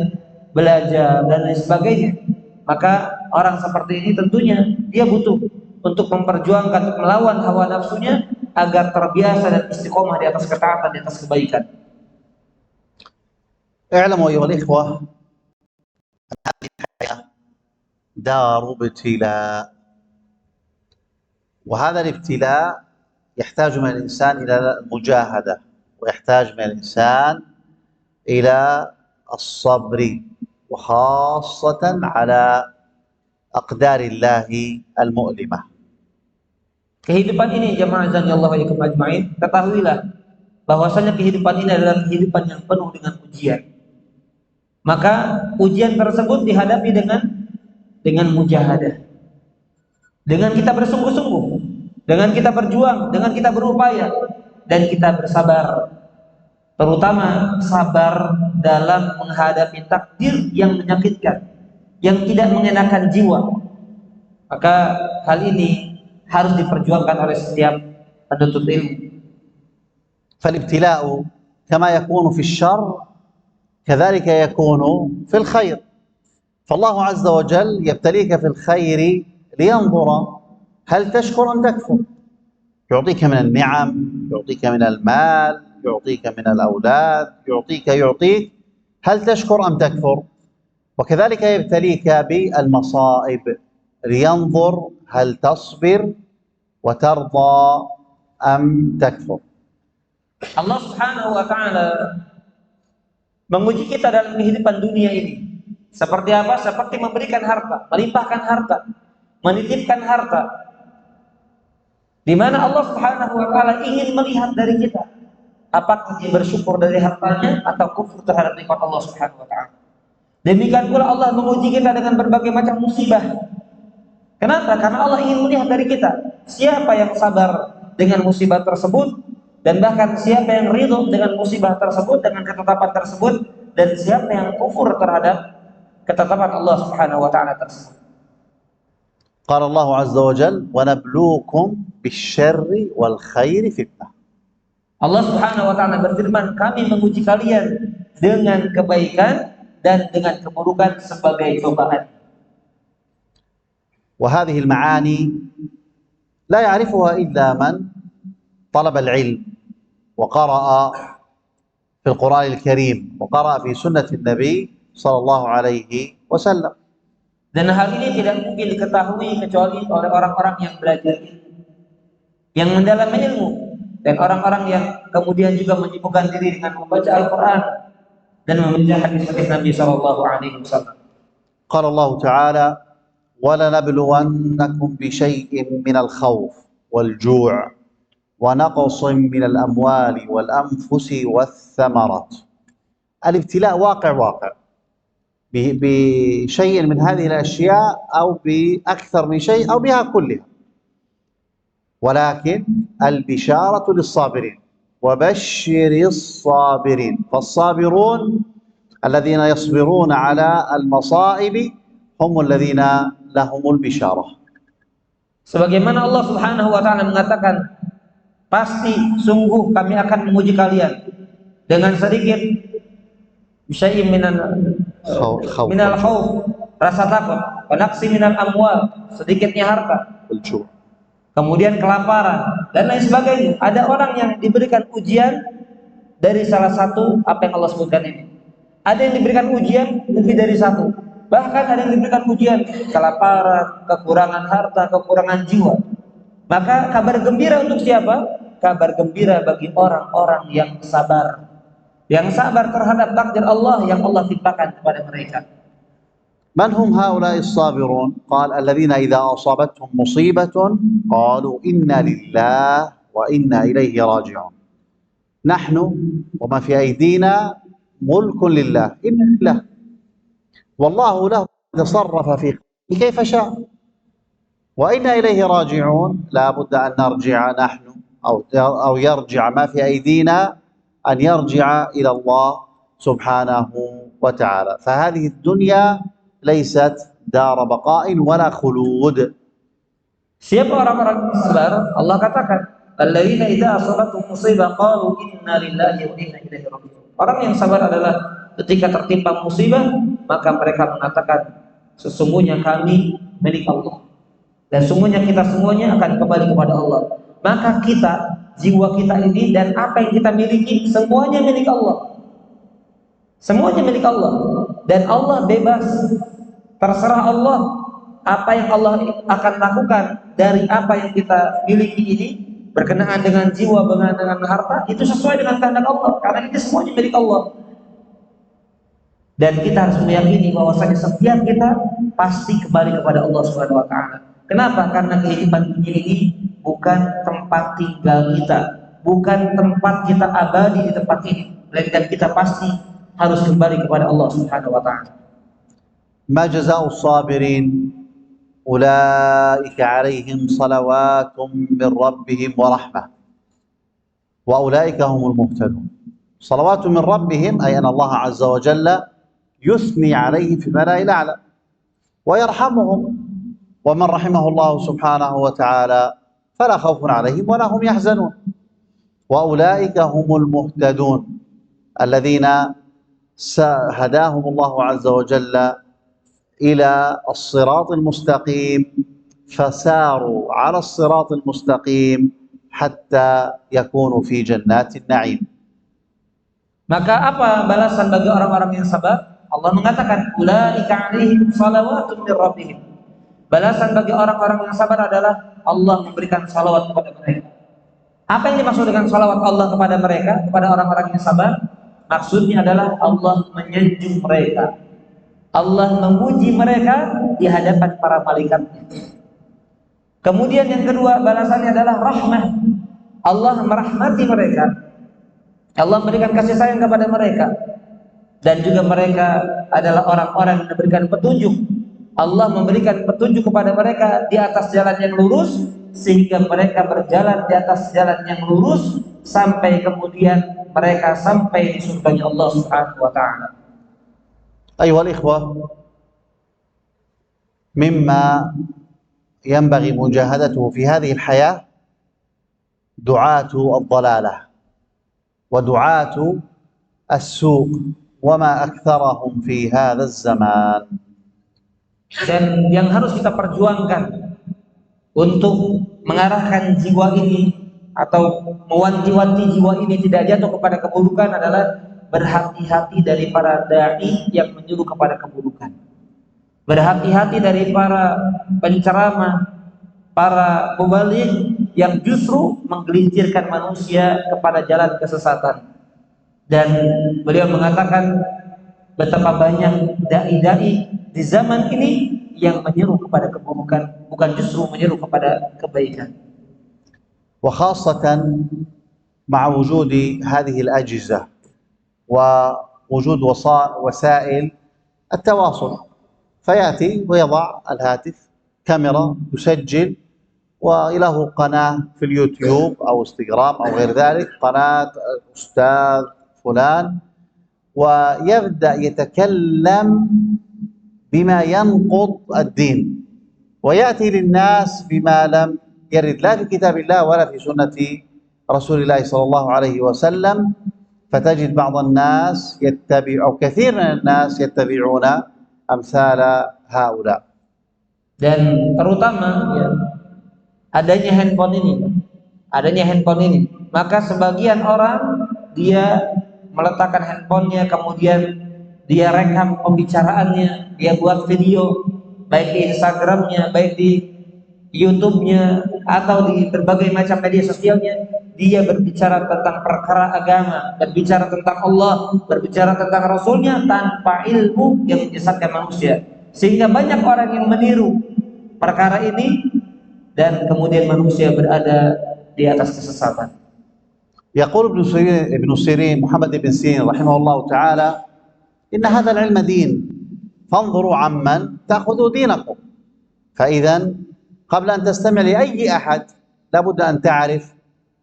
belajar, dan lain sebagainya. Maka orang seperti ini tentunya dia butuh untuk memperjuangkan, untuk melawan hawa nafsunya agar terbiasa dan istiqomah di atas ketaatan, di atas kebaikan. اعلموا أيها الإخوة أن هذه الحياة دار ابتلاء، وهذا الابتلاء يحتاج من الإنسان إلى المجاهدة، ويحتاج من الإنسان إلى الصبر، وخاصة على أقدار الله المؤلمة. Kehidupan ini, jamaah azanillahu wa iyyakum ajmain, ketahuilah bahwasanya kehidupan ini adalah kehidupan yang penuh dengan ujian. Maka ujian tersebut dihadapi dengan mujahadah, dengan kita bersungguh-sungguh, dengan kita berjuang, dengan kita berupaya, dan kita bersabar. Terutama sabar dalam menghadapi takdir yang menyakitkan, yang tidak mengenakan jiwa. Maka hal ini harus diperjuangkan oleh setiap penuntut ilmu. فالابتلاء كما يكون في الشر كذلك يكون في الخير، فالله عز وجل يبتليك في الخير لينظر هل تشكر أم تكفر. يعطيك من النعم، يعطيك من المال، يعطيك من الأولاد، يعطيك هل تشكر أم تكفر. وكذلك يبتليك بالمصائب لينظر هل تصبر وترضى أم تكفر. Allah Subhanahu wa taala menguji kita dalam kehidupan dunia ini. Seperti apa? Seperti memberikan harta, melimpahkan harta, menitipkan harta. Di mana Allah Subhanahu wa taala ingin melihat dari kita apakah dia bersyukur dari hartanya atau kufur terhadap nikmat Allah Subhanahu wa taala. Demikian pula Allah menguji kita dengan berbagai macam musibah. Kenapa? Karena Allah ingin melihat dari kita siapa yang sabar dengan musibah tersebut, dan bahkan siapa yang ridho dengan musibah tersebut, dengan ketetapan tersebut, dan siapa yang kufur terhadap ketetapan Allah Subhanahu wa taala tersebut. قال الله عز وجل ونبلوكم بالشر والخير فتنة. Allah Subhanahu wa taala berfirman, kami menguji kalian dengan kebaikan dan dengan keburukan sebagai cobaan. وهذه المعاني لا يعرفها إلا من طلب العلم وقرأ في القرآن الكريم وقرأ في سنة النبي صلى الله عليه وسلم. Dan hal ini tidak mungkin diketahui kecuali oleh orang-orang yang belajar ilmu, yang mendalam ilmu, dan orang-orang yang kemudian juga menyibukkan diri dengan membaca Al-Quran dan membaca hadis-hadis Nabi Sallallahu Alaihi Wasallam. قال الله تعالى ولنبلونكم بشيء من الخوف والجوع ونقص من الأموال والأنفس والثمرات. الابتلاء واقع بشيء من هذه الأشياء أو بأكثر من شيء أو بها كلها، ولكن البشارة للصابرين وبشر الصابرين. فالصابرون الذين يصبرون على المصائب هم الذين لهم البشارة. Sebagaimana Allah Subhanahu wa taala mengatakan, pasti sungguh kami akan menguji kalian dengan sedikit syai'in minal khauf, rasa takut, wa naqsi minal amwal, sedikitnya harta, kemudian kelaparan dan lain sebagainya. Ada orang yang diberikan ujian dari salah satu apa yang Allah sebutkan ini. Ada yang diberikan ujian lebih dari satu. Bahkan ada yang diberikan ujian kelaparan, kekurangan harta, kekurangan jiwa. Maka kabar gembira untuk siapa? Kabar gembira bagi orang-orang yang sabar. Yang sabar terhadap takdir Allah yang Allah timpakan kepada mereka. من هم هؤلاء الصابرون؟ قال الذين إذا أصابتهم مصيبة قالوا إنا لله وإنا إليه راجعون. نحن وما في أيدينا ملك لله، إنا لله والله له تصرف في كيف شاء وإنا إليه راجعون. لا بد أن نرجع نحن أو يرجع ما في أيدينا أن يرجع إلى الله سبحانه وتعالى. فهذه الدنيا ليست دار بقاء ولا خلود. Siapa orang-orang sabar? Allah katakan, alladzina idza asabatuhum musibah qalu inna lillahi wa inna ilaihi raji'un. Orang yang sabar adalah ketika tertimpa musibah, maka mereka mengatakan, sesungguhnya kami milik Allah dan sesungguhnya kita semuanya akan kembali kepada Allah. Maka kita, jiwa kita ini dan apa yang kita miliki semuanya milik Allah. Semuanya milik Allah dan Allah bebas. Terserah Allah apa yang Allah akan lakukan dari apa yang kita miliki ini berkenaan dengan jiwa, berkenaan dengan harta, itu sesuai dengan kehendak Allah karena ini semuanya milik Allah. Dan kita harus meyakini bahwasanya setiap kita pasti kembali kepada Allah Subhanahu wa taala. Kenapa? Karena kehidupan dunia ini bukan tempat tinggal kita, bukan tempat kita abadi di tempat ini, melainkan kita pasti harus kembali kepada Allah Subhanahu wa taala. ما جزاء الصابرين؟ أولئك عليهم صلوات من ربهم ورحمة وأولئك هم المهتدون. صلوات من ربهم أي أن الله عز وجل يثني عليهم في الملأ الأعلى ويرحمهم، ومن رحمه الله سبحانه وتعالى فلا خوف عليهم ولا هم يحزنون. وأولئك هم المهتدون الذين هداهم الله عز وجل إلى الصراط المستقيم فساروا على الصراط المستقيم حتى يكونوا في جنات النعيم. Maka apa balasan bagi orang-orang yang sabar? Allah mengatakan, ulaika alaihim salawatun min rabbihim. Balasan bagi orang-orang yang sabar adalah Allah memberikan salawat kepada mereka. Apa yang dimaksud dengan salawat Allah kepada mereka, kepada orang-orang yang sabar? Maksudnya adalah Allah menyanjung mereka, Allah memuji mereka di hadapan para malaikatnya. Kemudian yang kedua balasannya adalah rahmah. Allah merahmati mereka, Allah memberikan kasih sayang kepada mereka, dan juga mereka adalah orang-orang yang diberikan petunjuk. Allah memberikan petunjuk kepada mereka di atas jalan yang lurus, sehingga mereka berjalan di atas jalan yang lurus sampai kemudian mereka sampai di surganya Allah Subhanahu wa taala. أيها الإخوة، مما ينبغي مجاهدته في هذه الحياة دعاة الضلالة ودعاة السوء وما أكثرهم في هذا الزمان. Dan yang harus kita perjuangkan untuk mengarahkan jiwa ini atau mewanti-wanti jiwa ini tidak jatuh kepada keburukan adalah berhati-hati dari para dai yang menyuruh kepada keburukan. Berhati-hati dari para penceramah, para mubaligh yang justru menggelincirkan manusia kepada jalan kesesatan. Dan beliau mengatakan betapa banyak dai-dai di zaman ini yang menyeru kepada keburukan, bukan justru menyeru kepada kebaikan. وخاصة مع وجود هذه الأجهزة ووجود وسائل التواصل، فيأتي ويضع الهاتف كاميرا يسجل وله قناة في اليوتيوب أو انستغرام أو غير ذلك، قناة الأستاذ فلان، ويبدأ يتكلم بما ينقض الدين ويأتي للناس بما لم يرد لا في كتاب الله ولا في سنة رسول الله صلى الله عليه وسلم، فتجد بعض الناس يتبع أو كثير من الناس يتبعون أمثال هؤلاء. Dan terutama ya, adanya handphone ini, maka sebagian orang dia meletakkan handphonenya, kemudian dia rekam pembicaraannya, dia buat video baik di Instagramnya, baik di YouTube-nya atau di berbagai macam media sosialnya. Dia berbicara tentang perkara agama, berbicara tentang Allah, berbicara tentang Rasulnya tanpa ilmu yang menyesatkan manusia, sehingga banyak orang yang meniru perkara ini dan kemudian manusia berada di atas kesesatan. يقول ابن سيرين محمد بن سيرين رحمه الله تعالى: إن هذا العلم دين فانظروا عمن تأخذوا دينكم. فإذا قبل أن تستمع لأي أحد لابد أن تعرف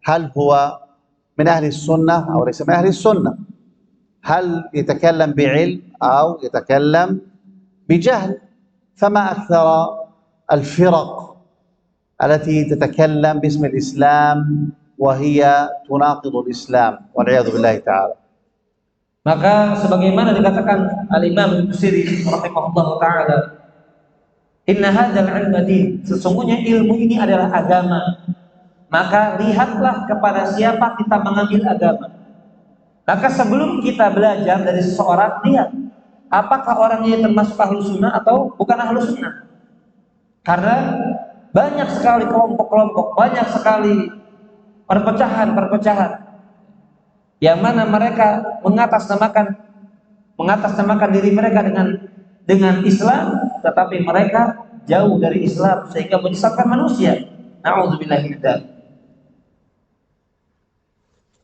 هل هو من أهل السنة أو ليس من أهل السنة، هل يتكلم بعلم أو يتكلم بجهل. فما أكثر الفرق التي تتكلم باسم الإسلام وهي تناقض الإسلام والعياذ بالله تعالى. Maka sebagaimana dikatakan Al-Imam Ibnu Sirin rahimahullah taala, inna hadzal ilma din, sesungguhnya ilmu ini adalah agama. Maka lihatlah kepada siapa kita mengambil agama. Maka sebelum kita belajar dari seseorang, lihat apakah orangnya termasuk ahlu sunnah atau bukan ahlu sunnah. Karena banyak sekali kelompok-kelompok, banyak sekali perpecahan yang mana mereka mengatasnamakan diri mereka dengan Islam, tetapi mereka jauh dari Islam sehingga menyesatkan manusia. Na'udzubillahi min dzalik.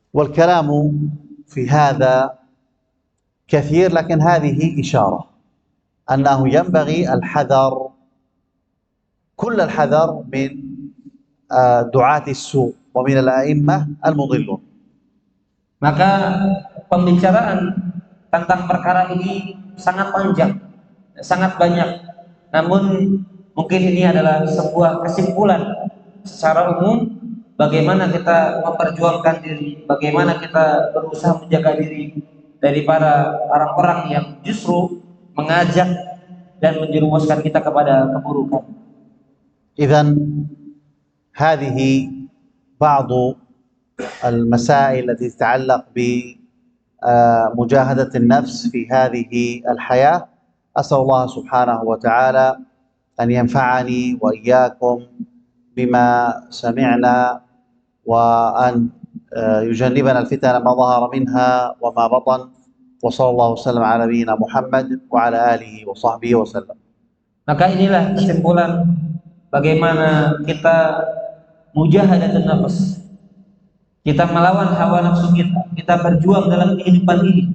والكلام في هذا كثير، لكن هذه إشارة أنه ينبغي الحذر، كل الحذر من دعاة السوء ومن الأئمة المضلون. Maka pembicaraan tentang perkara ini sangat panjang, sangat banyak. Namun mungkin ini adalah sebuah kesimpulan secara umum bagaimana kita memperjuangkan diri, bagaimana kita berusaha menjaga diri dari para orang-orang yang justru mengajak dan menjerumuskan kita kepada keburukan. إذن هذه بعض المسائل التي تتعلق بمجاهدة النفس في هذه الحياة. أسأل الله سبحانه وتعالى أن ينفعني وإياكم بما سمعنا وأن يجنبنا الفتن ما ظهر منها وما بطن، وصلى الله وسلم على نبينا محمد وعلى آله وصحبه وسلم. Maka inilah kesimpulan bagaimana kita mujahadatun nafs. Kita melawan hawa nafsu kita berjuang dalam kehidupan ini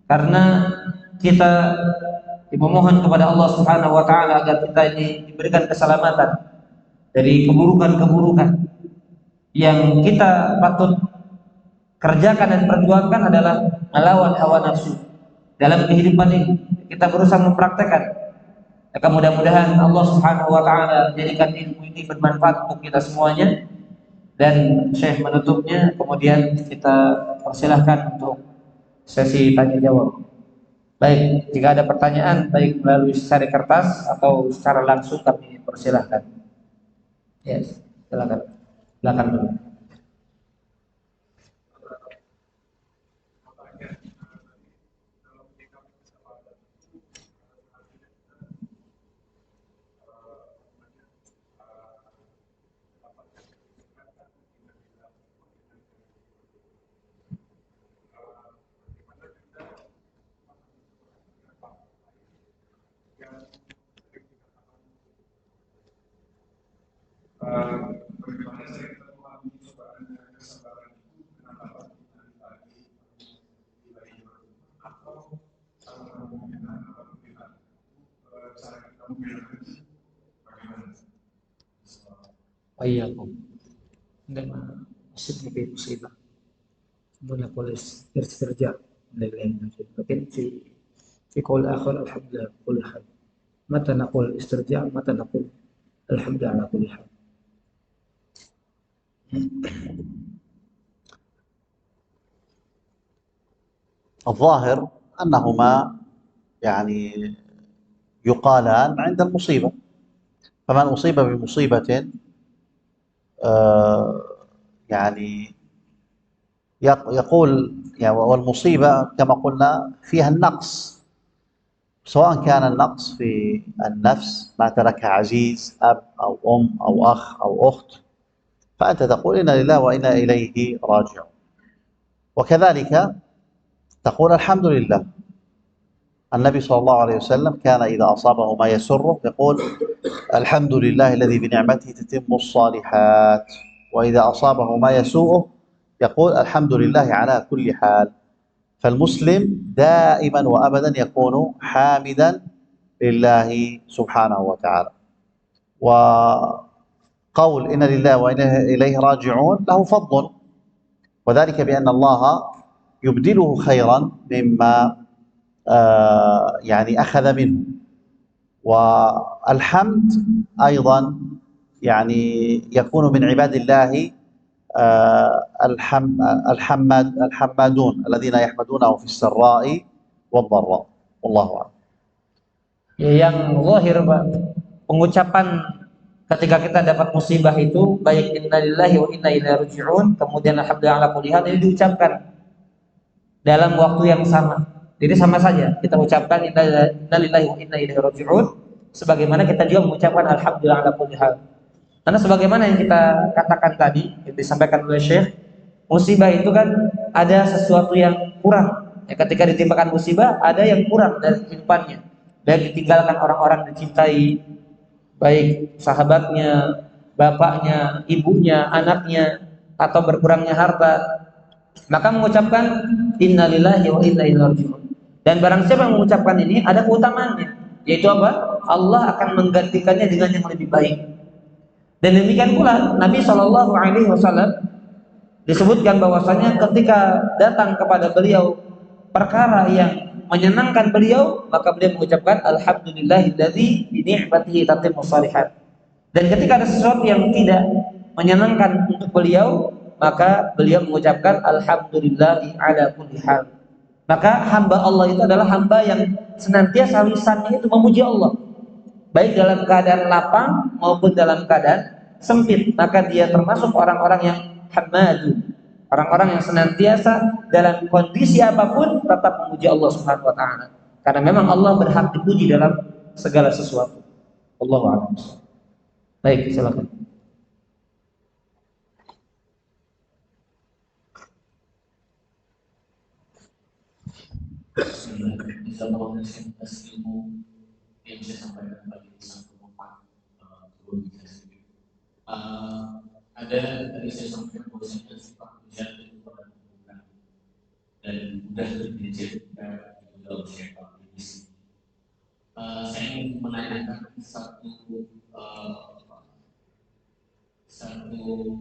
karena kita memohon kepada Allah Subhanahu wa taala agar kita ini diberikan keselamatan dari keburukan-keburukan. Yang kita patut kerjakan dan perjuangkan adalah melawan hawa nafsu dalam kehidupan ini. Kita berusaha mempraktekkan. Maka mudah-mudahan Allah Subhanahu wa taala jadikan ilmu ini bermanfaat untuk kita semuanya. Dan Syekh menutupnya, kemudian kita persilahkan untuk sesi tanya jawab. Baik, jika ada pertanyaan baik melalui secara kertas atau secara langsung kami persilahkan. Yes, silakan. Silakan dulu. Oh iya, عندما أصبنا بمصيبة ثم نقول استرجاع لله لكن في قول آخر الحمد لله على كل حال. متى نقول استرجاع متى نقول الحمد لله على كل حال. الظاهر أنهما يعني يقالان عند المصيبة، فمن أصيب بمصيبة يعني يقول يعني، والمصيبة كما قلنا فيها النقص، سواء كان النقص في النفس ما ترك عزيز أب أو أم أو أخ أو أخت، فأنت تقول إنا لله وإنا إليه راجعون. وكذلك تقول الحمد لله. النبي صلى الله عليه وسلم كان إذا أصابه ما يسره يقول الحمد لله الذي بنعمته تتم الصالحات، وإذا أصابه ما يسوءه يقول الحمد لله على كل حال. فالمسلم دائما وأبدا يكون حامدا لله سبحانه وتعالى. وقول إن لله وإنا إليه راجعون له فضل، وذلك بأن الله يبدله خيرا مما يعني أخذ منه. والحمد أيضا يعني يكون من عباد الله الحمادون الذين يحمدونه في السراء والضراء، والله أعلم. Yang zahir Pak, pengucapan ketika kita dapat musibah itu baik innalillahi wa inna ilaihi raji'un kemudian alhamdulillah ala kulli hal ini diucapkan dalam waktu yang sama. Jadi sama saja kita ucapkan innalillahi wa inna ilaihi raji'un sebagaimana kita juga mengucapkan alhamdulillah ala kulli hal. Karena sebagaimana yang kita katakan tadi, yang disampaikan oleh Syekh, musibah itu kan ada sesuatu yang kurang. Ya, ketika ditimpakan musibah, ada yang kurang dari kehidupannya. Baik ditinggalkan orang-orang dicintai, baik sahabatnya, bapaknya, ibunya, anaknya, atau berkurangnya harta. Maka mengucapkan innalillahi wa inna ilaihi raji'un. Dan barang siapa yang mengucapkan ini ada keutamaannya, yaitu apa? Allah akan menggantikannya dengan yang lebih baik. Dan demikian pula Nabi Shallallahu Alaihi Wasallam disebutkan bahwasanya ketika datang kepada beliau perkara yang menyenangkan beliau, maka beliau mengucapkan alhamdulillahilladzi bi ni'matihi tatimmu shalihat. Dan ketika ada sesuatu yang tidak menyenangkan untuk beliau, maka beliau mengucapkan alhamdulillahi ala kulli hal. Maka hamba Allah itu adalah hamba yang senantiasa lisannya itu memuji Allah, baik dalam keadaan lapang maupun dalam keadaan sempit. Maka dia termasuk orang-orang yang hamadu, orang-orang yang senantiasa dalam kondisi apapun tetap memuji Allah Subhanahu wa taala. Karena memang Allah berhak dipuji dalam segala sesuatu. Allahu a'lam. Baik, silakan. Ilmu yang saya sampaikan tadi satu tempat ada tadi saya sampaikan bahwasanya sifat hujan itu pada bukan dan mudah terjadi dalam sifat ini. Saya ingin menanyakan satu satu,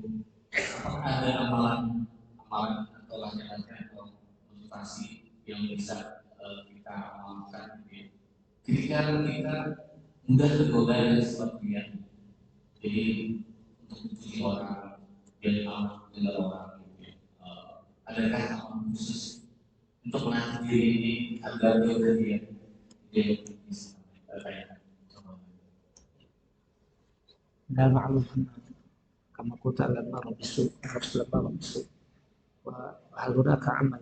apakah ada amalan atau latihan atau motivasi yang bisa kita amalkan gitu ya. Ketika kita mudah tergoda dengan sesuatu yang jadi untuk mencuci orang dan amal dengan orang gitu ya. Adakah amalan khusus untuk menahan diri ini agar dia bisa berkaitan? لا معروف كما قلت على الأمر بالسوء نفس الأمر بالسوء وهل هناك عمل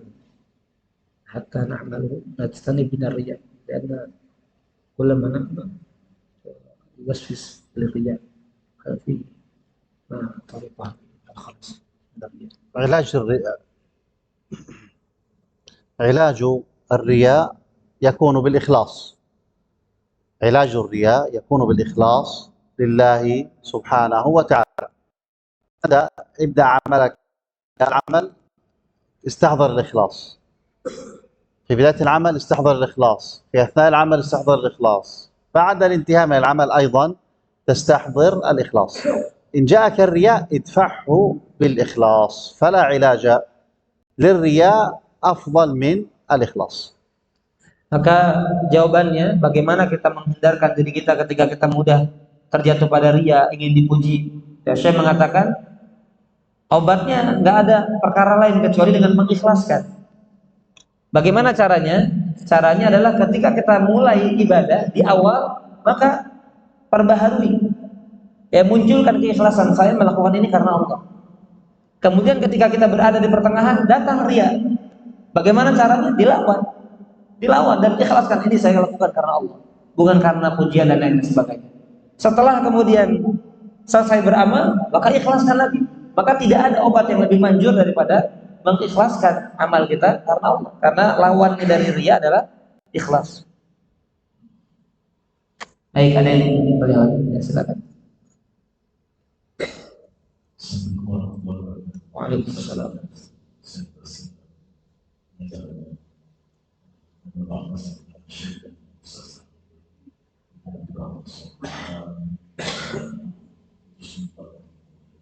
حتى نعمل نجتنب من الرياء لأن كل ما نعمل يوسوس للرياء في ما طريقه الخلص من الرياء. علاج الرياء يكون بالإخلاص. علاج الرياء يكون بالإخلاص لله سبحانه وتعالى. ابدأ عملك العمل استحضر الإخلاص. في بداية العمل استحضر الإخلاص، في أثناء العمل استحضر الإخلاص، بعد الانتهاء من العمل أيضا تستحضر الإخلاص. إن جاءك الرياء ادفعه بالإخلاص، فلا علاج للرياء أفضل من الإخلاص. Maka jawabannya, bagaimana kita menghindarkan diri kita ketika kita mudah terjatuh pada ria, ingin dipuji. Ya, saya mengatakan obatnya nggak ada perkara lain kecuali dengan mengikhlaskan. Bagaimana caranya? Caranya adalah ketika kita mulai ibadah di awal, maka perbaharui. Ya, munculkan keikhlasan, saya melakukan ini karena Allah. Kemudian ketika kita berada di pertengahan, datang ria. Bagaimana caranya? Dilawan dan ikhlaskan, ini saya lakukan karena Allah, bukan karena pujian dan lain sebagainya. Setelah kemudian selesai beramal, maka ikhlaskan lagi. Maka tidak ada obat yang lebih manjur daripada mengikhlaskan amal kita karena Allah. Karena lawannya dari riya adalah ikhlas. Baik, ada yang bertanya lagi? Ya, silakan. Waalaikumsalam.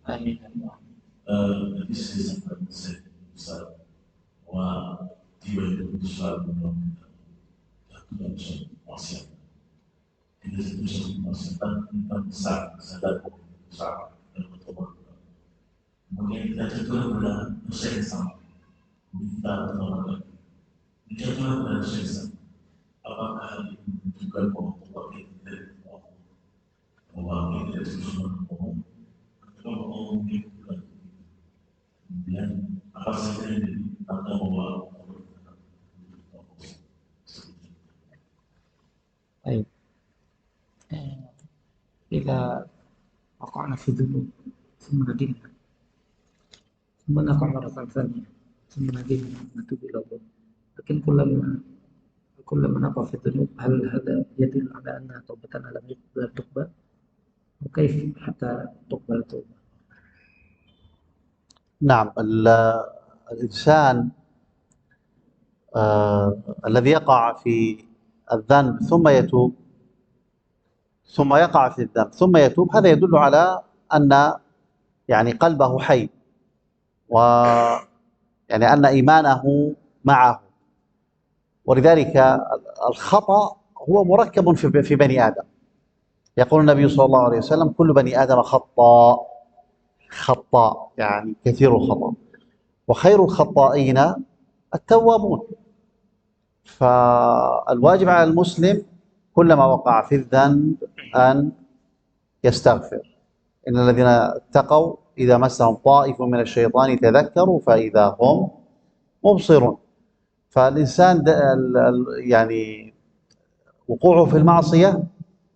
Amin. Nanti saya sampaikan Ustaz bahwa tiba itu selalu satu dan satu maksiat. Tidak satu satu maksiat tentang besar, sadar besar dan bertobat. Kemudian kita jatuh pada dosa yang sama. Kita bertobat. Jatuh pada dosa yang sama. Apakah hal ini menunjukkan bahwa tobat kita tidak Allah? Bahwa kita terus berbohong atau bohong kita bukan? Kemudian apa saja yang ditanda bahwa Baik. إذا وقعنا في ذنوب ثم ندمنا ثم نقع مرة ثانية ثم ندمنا نتوب إلى الله، لكن كلما نقع في الذنوب هل هذا يدل على أن توبتنا لم تقبل؟ وكيف حتى تقبل التوبة؟ نعم، الإنسان الذي يقع في الذنب ثم يتوب ثم يقع في الذنب ثم يتوب، هذا يدل على أن يعني قلبه حي، ويعني أن إيمانه معه. ولذلك الخطأ هو مركب في بني آدم. يقول النبي صلى الله عليه وسلم: كل بني آدم خطاء، يعني كثير الخطأ، وخير الخطائين التوابون. فالواجب على المسلم كلما وقع في الذنب أن يستغفر. إن الذين اتقوا إذا مسهم طائف من الشيطان تذكروا فإذا هم مبصرون. فالإنسان يعني وقوعه في المعصية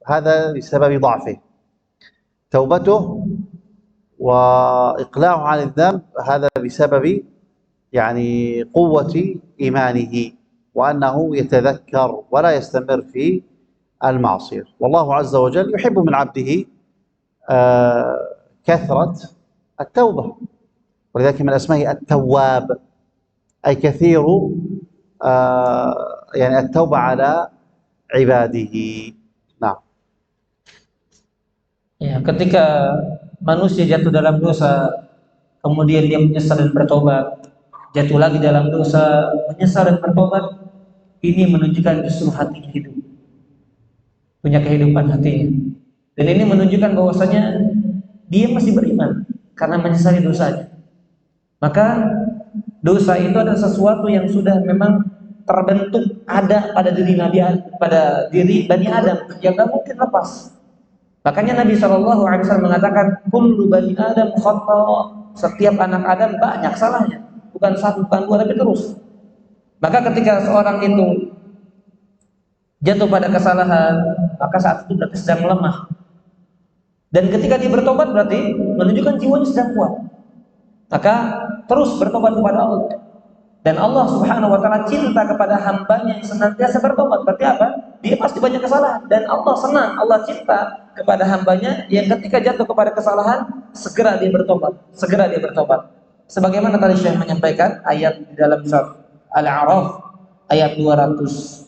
هذا بسبب ضعفه، توبته وإقلاعه عن الذنب هذا بسبب يعني قوة إيمانه، وأنه يتذكر ولا يستمر في المعصية. والله عز وجل يحب من عبده كثرة التوبة، ولذلك من أسمائه التواب، أي كثير يعني التوبة على عباده. نعم. Ya, ketika manusia jatuh dalam dosa, kemudian dia menyesal dan bertobat, jatuh lagi dalam dosa, menyesal dan bertobat, ini menunjukkan justru hatinya hidup, punya kehidupan hatinya. Dan ini menunjukkan bahwasanya dia masih beriman karena menyesali dosanya. Maka dosa itu adalah sesuatu yang sudah memang terbentuk ada pada diri pada diri Bani Adam yang tidak mungkin lepas. Makanya Nabi SAW mengatakan, kullu bani Adam khata, setiap anak Adam banyak salahnya, bukan satu, bukan dua, tapi terus. Maka ketika seorang itu jatuh pada kesalahan, maka saat itu berarti sedang lemah. Dan ketika dia bertobat berarti menunjukkan jiwanya sedang kuat. Maka terus bertobat kepada Allah. Dan Allah Subhanahu wa taala cinta kepada hambanya yang senantiasa bertobat. Berarti apa? Dia pasti banyak kesalahan dan Allah senang, Allah cinta kepada hambanya yang ketika jatuh kepada kesalahan segera dia bertobat, segera dia bertobat. Sebagaimana tadi Syekh menyampaikan ayat di dalam surat Al-A'raf ayat 201,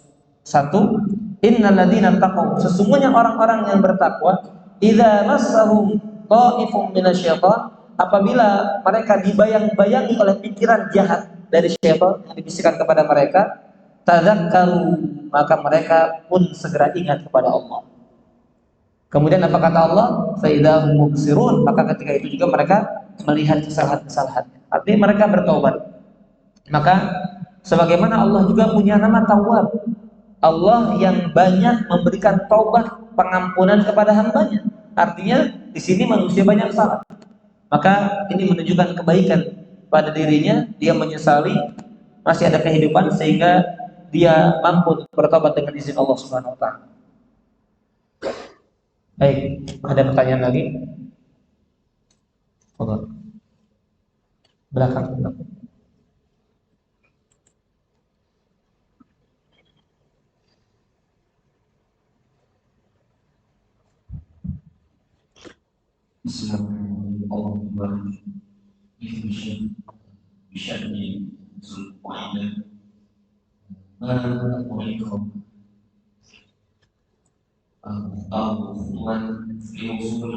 innal ladzina taqaw, sesungguhnya orang-orang yang bertakwa, idza massahum ta'ifum minasyaitan, apabila mereka dibayang-bayangi oleh pikiran jahat dari syaitan yang dibisikkan kepada mereka, tadzakkaru, maka mereka pun segera ingat kepada Allah. Kemudian apa kata Allah? Fa idzahum mubsirun, maka ketika itu juga mereka melihat kesalahan-kesalahannya. Artinya mereka bertobat. Maka sebagaimana Allah juga punya nama Tawwab, Allah yang banyak memberikan taubat, pengampunan kepada hambanya. Artinya di sini manusia banyak salah. Maka ini menunjukkan kebaikan pada dirinya, dia menyesali masih ada kehidupan sehingga dia mampu bertobat dengan izin Allah Subhanahu wa taala. Baik, ada pertanyaan lagi? Belakang. Bismillahirrahmanirrahim. بشأن معينة ما أريكم أو من في وصول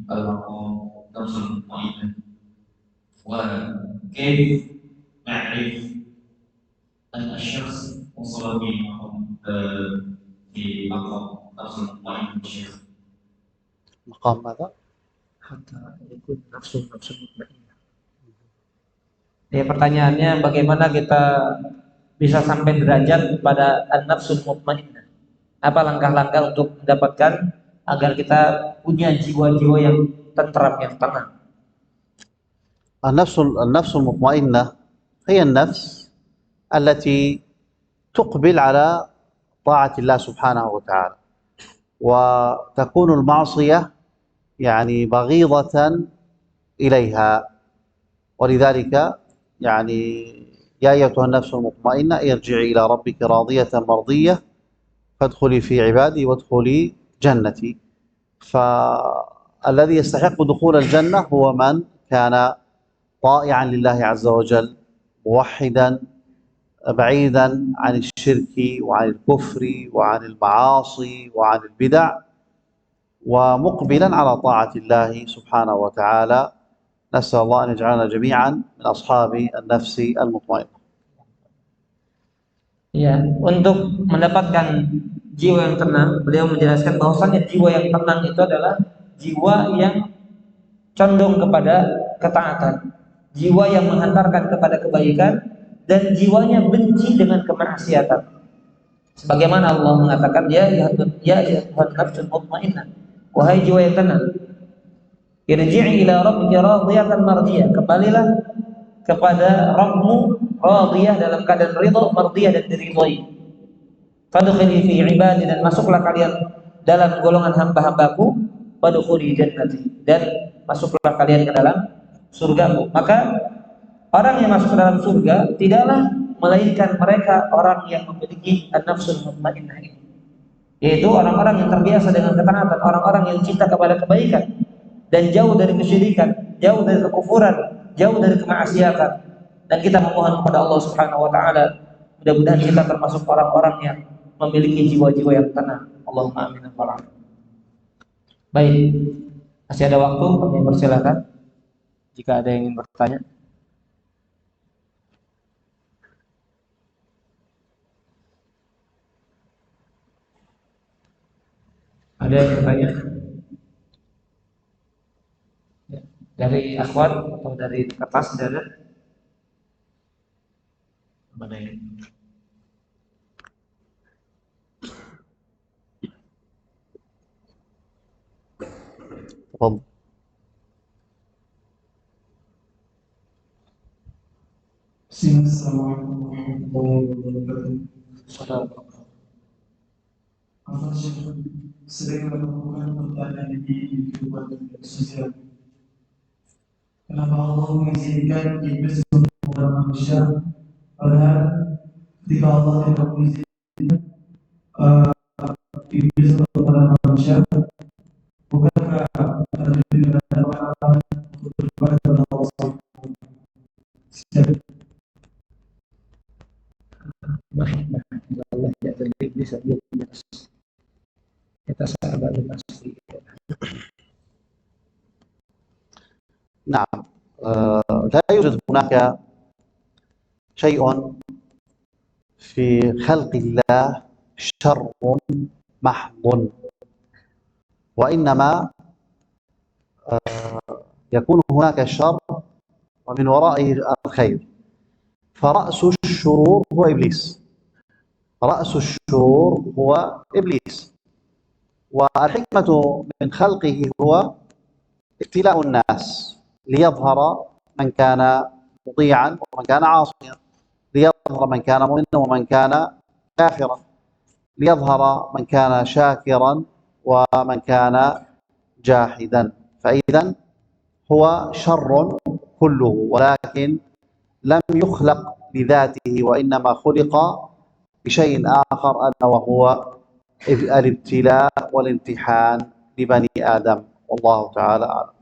المقام نفس معينة وكيف نعرف أن الشخص وصل في مقام نفس معين الشيخ مقام ماذا؟ حتى يكون نفس مطمئنة. Ya, pertanyaannya bagaimana kita bisa sampai derajat pada an-nafsul mutmainnah? Apa langkah-langkah untuk mendapatkan agar kita punya jiwa-jiwa yang tentram, yang tenang? النفس المطمئنة هي النفس التي تقبل على طاعة الله سبحانه وتعالى وتكون المعصية يعني بغيضة إليها، ولذلك يعني يا أيتها النفس المطمئنة ارجعي إلى ربك راضية مرضية فادخلي في عبادي وادخلي جنتي. فالذي يستحق دخول الجنة هو من كان طائعا لله عز وجل، موحدا بعيدا عن الشرك وعن الكفر وعن المعاصي وعن البدع، ومقبلا على طاعة الله سبحانه وتعالى. نسأل الله أن يجعلنا جميعا من أصحاب النفس المطمئنة. Ya, untuk mendapatkan jiwa yang tenang, beliau menjelaskan bahwasannya jiwa yang tenang itu adalah jiwa yang condong kepada ketaatan, jiwa yang menghantarkan kepada kebaikan, dan jiwanya benci dengan kemaksiatan. Sebagaimana Allah mengatakan, ya ayyuhan nafsul mutmainnah, wahai jiwa yang tenang, irji'i ila rabbika radiyatan mardiyah, kembalilah kepada Rabbmu radiyah, dalam keadaan ridha, mardiyah dan diridhai. Fadkhuli fi ibadi, dan masuklah kalian dalam golongan hamba-hambaku, fadkhuli jannati, dan masuklah kalian ke dalam surgaku. Maka orang yang masuk ke dalam surga tidaklah melainkan mereka orang yang memiliki an-nafsul mutmainnah ini, yaitu orang-orang yang terbiasa dengan ketaatan, orang-orang yang cinta kepada kebaikan dan jauh dari kesyirikan, jauh dari kekufuran, jauh dari kemaksiatan. Dan kita memohon kepada Allah Subhanahu wa taala, mudah-mudahan kita termasuk orang-orang yang memiliki jiwa-jiwa yang tenang. Allahumma amin. Baik. Masih ada waktu, kami persilakan jika ada yang ingin bertanya. Ada yang bertanya? Ya. Dari akhwat atau dari kertas ada? Mana ini? تفضل. Assalamualaikum warahmatullahi wabarakatuh. Apa sering menemukan pertanyaan ini di kehidupan sosial? Kenapa Allah mengizinkan iblis kepada manusia? Padahal ketika Allah tidak mengizinkan iblis kepada manusia, bukankah lebih bermanfaat untuk beribadah kepada Allah SWT? Mahikmah Allah ja'al iblis يتساءل الناس فيه. نعم. لا يوجد هناك شيء في خلق الله شر محض، وإنما يكون هناك شر ومن ورائه الخير. فرأس الشرور هو إبليس، رأس الشرور هو إبليس. والحكمة من خلقه هو ابتلاء الناس ليظهر من كان مطيعا ومن كان عاصيا، ليظهر من كان مؤمنا ومن كان كافرا، ليظهر من كان شاكرا ومن كان جاحدا. فإذا هو شر كله، ولكن لم يخلق لذاته وإنما خلق بشيء آخر، ألا وهو الابتلاء والامتحان لبني آدم. والله تعالى أعلم.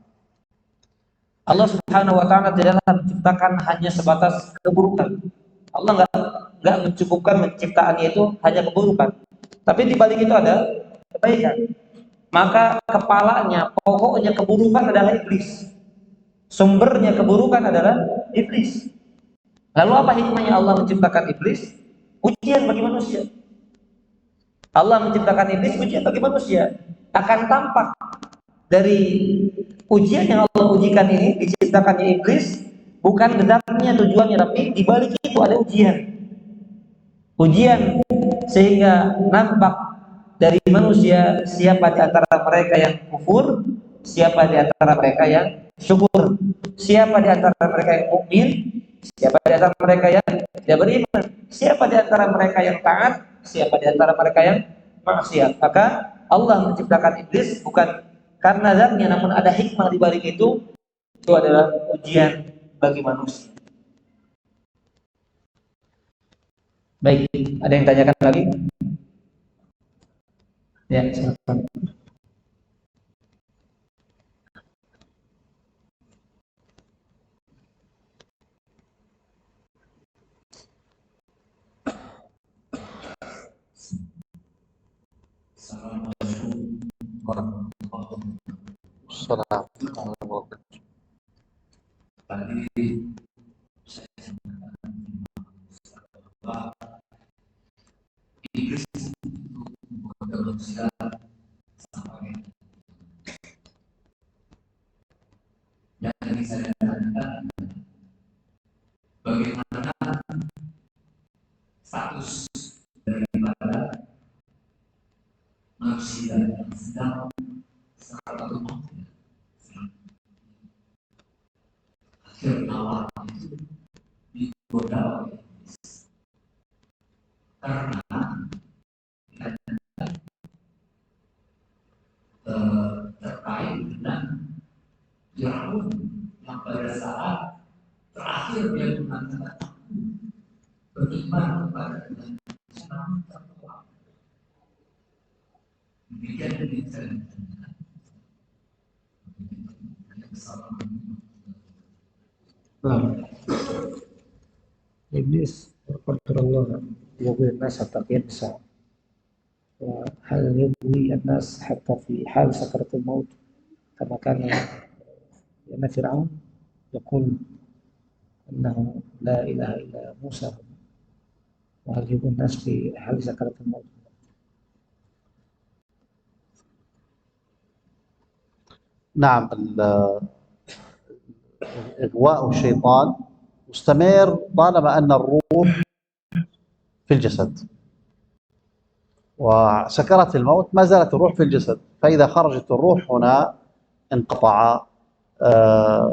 Allah Subhanahu wa taala tidaklah menciptakan hanya sebatas keburukan. Allah enggak mencukupkan penciptaannya itu hanya keburukan. Tapi di balik itu ada kebaikan. Maka kepalanya, pokoknya keburukan adalah iblis. Sumbernya keburukan adalah iblis. Lalu apa hikmahnya Allah menciptakan iblis? Ujian bagi manusia. Allah menciptakan iblis ujian bagi manusia. Akan tampak dari ujian yang Allah ujikan ini, diciptakannya iblis bukan dendarnya tujuannya, tapi di balik itu ada ujian. Ujian sehingga nampak dari manusia siapa di antara mereka yang kufur, siapa di antara mereka yang syukur, siapa di antara mereka yang mukmin, siapa di antara mereka yang tidak beriman, siapa di antara mereka yang taat, siapa di antara mereka yang maksiat. Maka Allah menciptakan iblis bukan karena zatnya, namun ada hikmah di balik itu adalah ujian bagi manusia. Baik, ada yang tanyakan lagi? Ya, silakan. Assalamualaikum warahmatullahi wabarakatuh. Tadi saya sampaikan bahwa iblis itu membuat manusia sampai yang ingin saya tanyakan, bagaimana status daripada manusia yang sedang satu manusia akhir awal itu digoda oleh iblis karena terkait dengan Firaun yang pada saat terakhir dia mengatakan aku beriman kepada Tuhan namun tertolak. Demikian yang saya tanyakan. Iblis berkontrol Allah يغوي الناس حتى ينسى وهل يغوي الناس حتى في حال سكرة الموت كما كان لأن فرعون يقول أنه لا إله إلا موسى وهل يكون الناس في حال سكرة الموت. نعم، إغواء الشيطان مستمر طالما أن الروح في الجسد، وسكرات الموت ما زالت الروح في الجسد، فإذا خرجت الروح هنا انقطع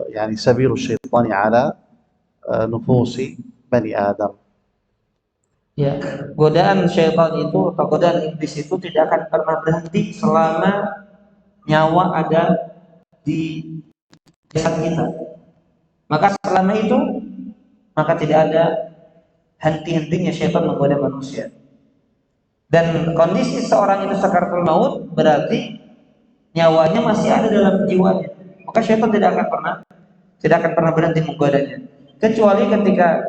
يعني سبيل الشيطان على nufus Bani Adam. Ya, godaan syaitan itu atau godaan iblis itu tidak akan pernah berhenti selama nyawa ada di jasad kita. Maka selama itu, maka tidak ada henti-hentinya syaitan menggoda manusia. Dan kondisi seorang itu sakaratul maut berarti nyawanya masih ada dalam jiwanya. Maka syaitan tidak akan pernah berhenti menggodanya. Kecuali ketika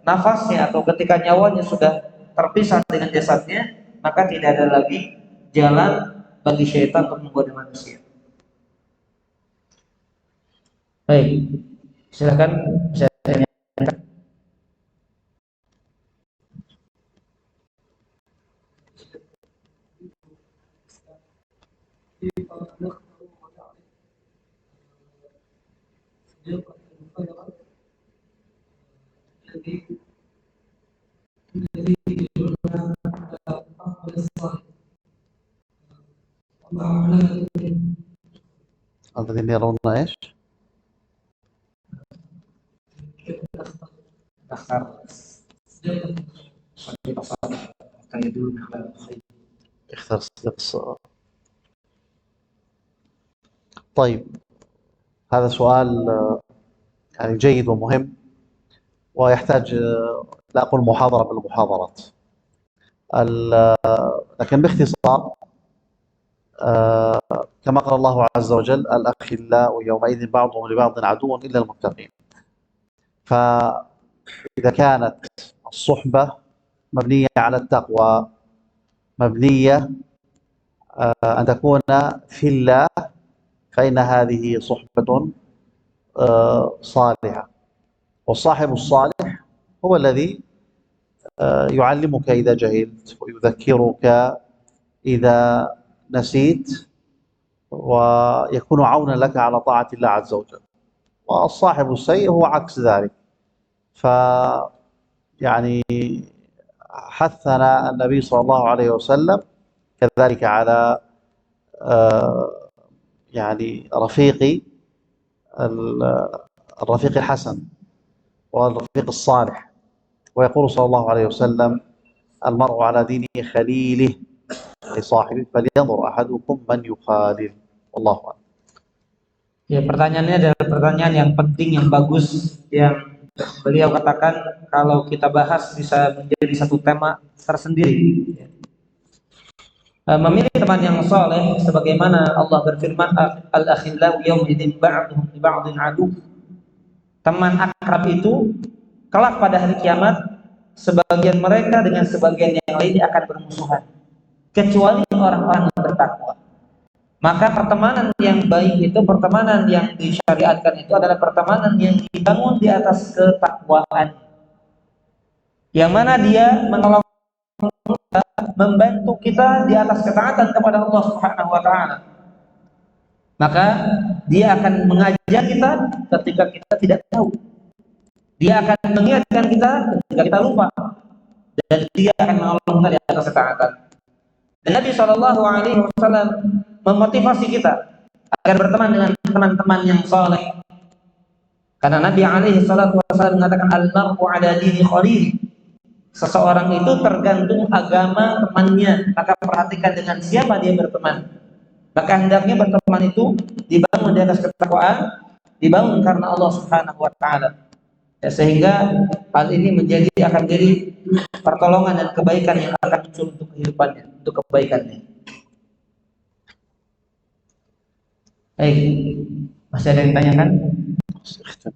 nafasnya atau ketika nyawanya sudah terpisah dengan jasadnya, maka tidak ada lagi jalan bagi syaitan untuk menggoda manusia. Baik, silakan saya tanyakan. الذين يرون ايش؟ اختر صديق الصغر. طيب، هذا سؤال يعني جيد ومهم ويحتاج لا أقول محاضرة بالمحاضرات، لكن باختصار كما قال الله عز وجل: الأخلاء يومئذ بعضهم لبعض عدو إلا المتقين. فإذا كانت الصحبة مبنية على التقوى، مبنية أن تكون في الله، فإن هذه صحبة صالحة. والصاحب الصالح هو الذي يعلمك إذا جهلت ويذكرك إذا نسيت ويكون عونا لك على طاعة الله عز وجل. والصاحب السيء هو عكس ذلك. يعني حثنا النبي صلى الله عليه وسلم كذلك على يعني الرفيق الحسن والرفيق الصالح، ويقول صلى الله عليه وسلم: المرء على دين خليله لصاحبه فلينظر أحدكم من يخالل. والله أعلم. Ya, pertanyaannya adalah pertanyaan yang penting, yang bagus, yang beliau katakan kalau kita bahas bisa menjadi satu tema tersendiri. Memilih teman yang saleh, sebagaimana Allah berfirman: al-akhillau yawmidin ba'duhum li ba'din adu. Teman akrab itu kelak pada hari kiamat sebagian mereka dengan sebagian yang lainnya akan bermusuhan, kecuali orang-orang yang bertakwa. Maka pertemanan yang baik itu, pertemanan yang disyariatkan itu adalah pertemanan yang dibangun di atas ketakwaan, yang mana dia menolong kita, membantu kita di atas ketaatan kepada Allah Subhanahu wa taala. Maka dia akan mengajar kita ketika kita tidak tahu. Dia akan mengingatkan kita ketika kita lupa, dan dia akan menolong kita di atas ketaatan. Dan Nabi SAW memotivasi kita agar berteman dengan teman-teman yang saleh. Karena Nabi SAW mengatakan: al-mar'u ala dini khalili. Seseorang itu tergantung agama temannya, maka perhatikan dengan siapa dia berteman. Maka hendaknya berteman itu dibangun di atas ketakwaan, dibangun karena Allah Subhanahu wa taala. Ya, sehingga hal ini akan jadi pertolongan dan kebaikan yang akan muncul untuk kehidupannya, untuk kebaikannya. Baik, masih ada yang ditanyakan? Silakan.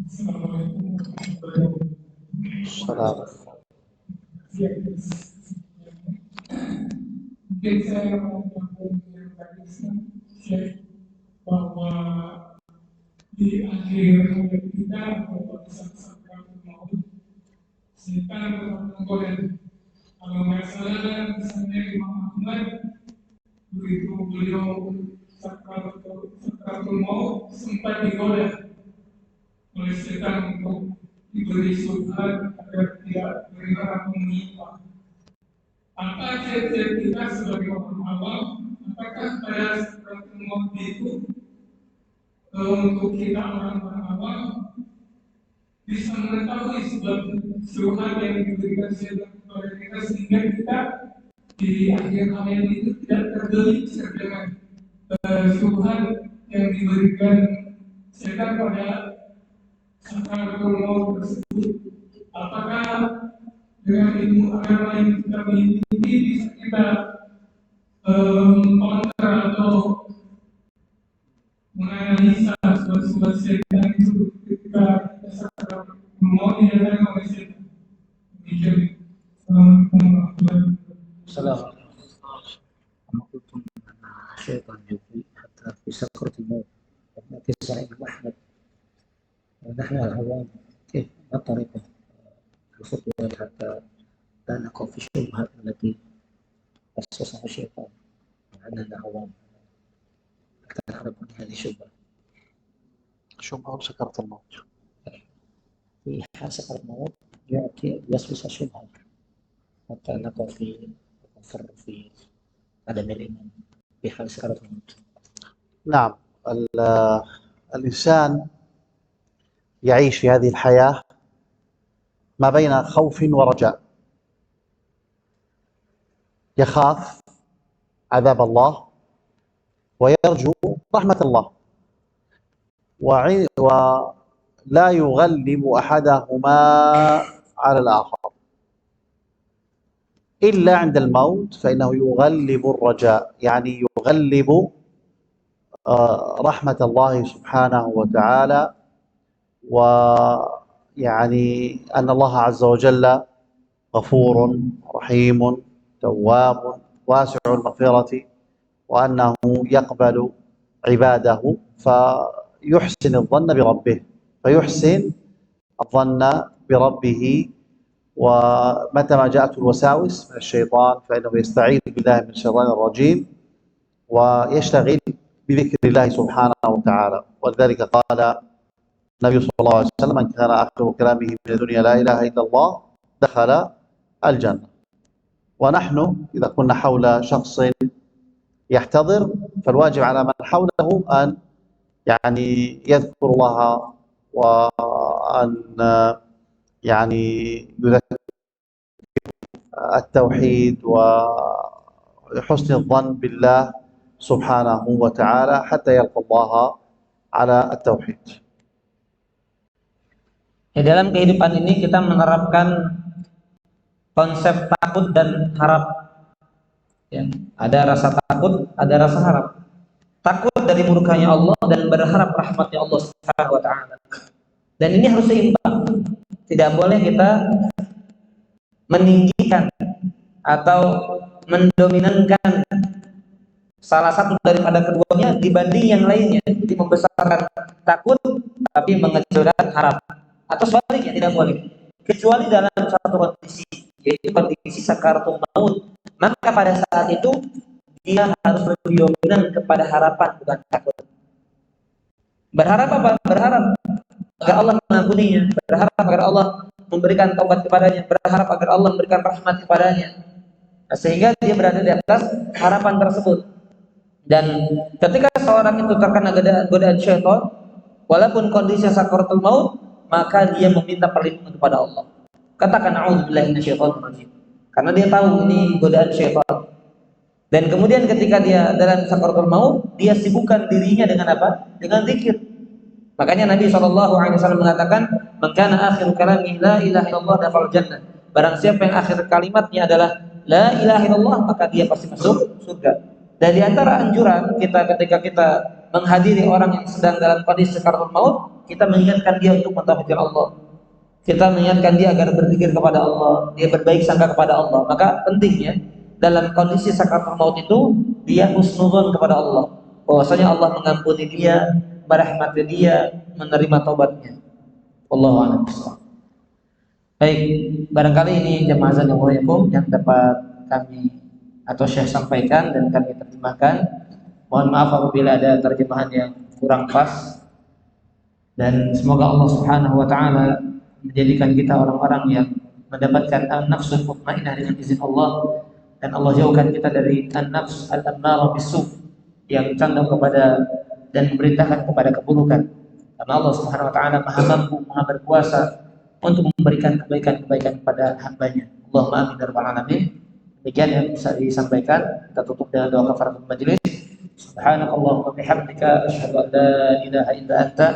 Salam. Mungkin saya mau menyambung yang tadi Syekh, bahwa di akhir hayat kita atau pada saat mau setan menggoda. Kalau nggak salah misalnya Imam Ahmad begitu beliau sakratul maut sempat digoda oleh setan untuk diberi subhat agar tidak bergerak menyimpang. Apa ciri-ciri kita sebagai orang awam? Apakah pada sakratul maut itu untuk kita orang-orang awam bisa mengetahui sebab subhat yang diberikan setan kepada kita sehingga kita di akhir hayat itu tidak tergelincir dengan subhat yang diberikan setan pada sakratul maut tersebut? Apakah dengan ilmu agama yang kita miliki bisa kita counter atau menganalisa sebab setan itu ketika sakratul maut didatangkan oleh setan? Demikian. Assalamualaikum warahmatullahi wabarakatuh. Assalamualaikum. Kuntum syaitan yufi hatta fi sakratil maut. Nanti saya Imam Ahmad. نحن العوام كيف الطريقة الخطوة حتى لا نقع في الشبهات التي وسوسها الشيطان أننا عوام حتى نهرب من هذه الشبهة. شبهة سكرة الموت. في حال سكرة الموت يوسوس الشبهة حتى نقع في الكفر في عدم الإيمان في حال سكرة الموت. نعم، الإنسان يعيش في هذه الحياة ما بين خوف ورجاء. يخاف عذاب الله ويرجو رحمة الله، ولا يغلب أحدهما على الآخر إلا عند الموت، فإنه يغلب الرجاء، يعني يغلب رحمة الله سبحانه وتعالى، ويعني أن الله عز وجل غفور رحيم تواب واسع المغفرة، وأنه يقبل عباده فيحسن الظن بربه، ومتى ما جاءته الوساوس من الشيطان فإنه يستعيذ بالله من الشيطان الرجيم ويشتغل بذكر الله سبحانه وتعالى. ولذلك قال النبي صلى الله عليه وسلم: من كان آخر كلامه من الدنيا لا إله إلا الله دخل الجنة. ونحن إذا كنا حول شخص يحتضر فالواجب على من حوله أن يعني يذكر الله، وأن يعني يذكر التوحيد وحسن الظن بالله سبحانه وتعالى حتى يلقى الله على التوحيد. Di dalam kehidupan ini kita menerapkan konsep takut dan harap. Ya, ada rasa takut, ada rasa harap. Takut dari murkanya Allah dan berharap rahmatnya Allah Subhanahu wa taala. Dan ini harus seimbang. Tidak boleh kita meninggikan atau mendominankan salah satu daripada keduanya dibanding yang lainnya. Jadi membesarkan takut tapi mengecilkan harap. Atau sebaliknya, tidak boleh. Kecuali dalam satu kondisi, yaitu kondisi sakaratul maut. Maka pada saat itu dia harus lebih dominan kepada harapan, bukan takut. Berharap apa? Berharap agar Allah mengampuninya, berharap agar Allah memberikan taubat kepadanya, berharap agar Allah memberikan rahmat kepadanya. Nah, sehingga dia berada di atas harapan tersebut. Dan ketika seorang itu terkena godaan syaitan, walaupun kondisi sakaratul maut, maka dia meminta perlindungan kepada Allah. Katakan a'udzubillahi minasyaitonir rajim. Karena dia tahu ini godaan syaitan. Dan kemudian ketika dia dalam sakaratul maut, dia sibukkan dirinya dengan apa? Dengan zikir. Makanya Nabi SAW mengatakan, "Man kana akhiru kalamihi la ilaha illallah dakhala jannah." Barang siapa yang akhir kalimatnya adalah la ilaha illallah, maka dia pasti masuk surga. Dan di antara anjuran kita ketika kita menghadiri orang yang sedang dalam kondisi sakaratul maut, kita mengingatkan dia untuk mentauhidkan Allah. Kita mengingatkan dia agar berzikir kepada Allah, dia berbaik sangka kepada Allah. Maka pentingnya dalam kondisi sakaratul maut itu dia husnudzon kepada Allah, bahwasanya Allah mengampuni dia, merahmati dia, menerima taubatnya. Wallahu a'lam bishawab. Baik, barangkali ini jamaah yang dapat kami atau Syekh sampaikan dan kami terjemahkan. Mohon maaf apabila ada terjemahan yang kurang pas, dan semoga Allah Subhanahu wa taala menjadikan kita orang-orang yang mendapatkan an-nafsul mutmainnah dengan izin Allah, dan Allah jauhkan kita dari an-nafs al-ammarah bis-su' yang condong kepada dan memerintahkan kepada keburukan. Karena Allah Subhanahu wa taala Maha mampu, Maha berkuasa untuk memberikan kebaikan-kebaikan kepada hamba-Nya. Allahumma amin ya rabbal alamin. Demikian yang bisa disampaikan. Kita tutup dengan doa kafaratul majelis. Subhanakallahumma bihamdika asyhadu an la ilaha illa anta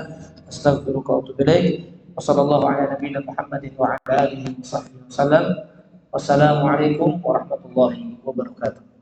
astaghfiruka wa atubu ilaik. Wa sallallahu ala nabiyyina Muhammadin wa ala alihi wa sahbihi wasallam. Wassalamualaikum warahmatullahi wabarakatuh.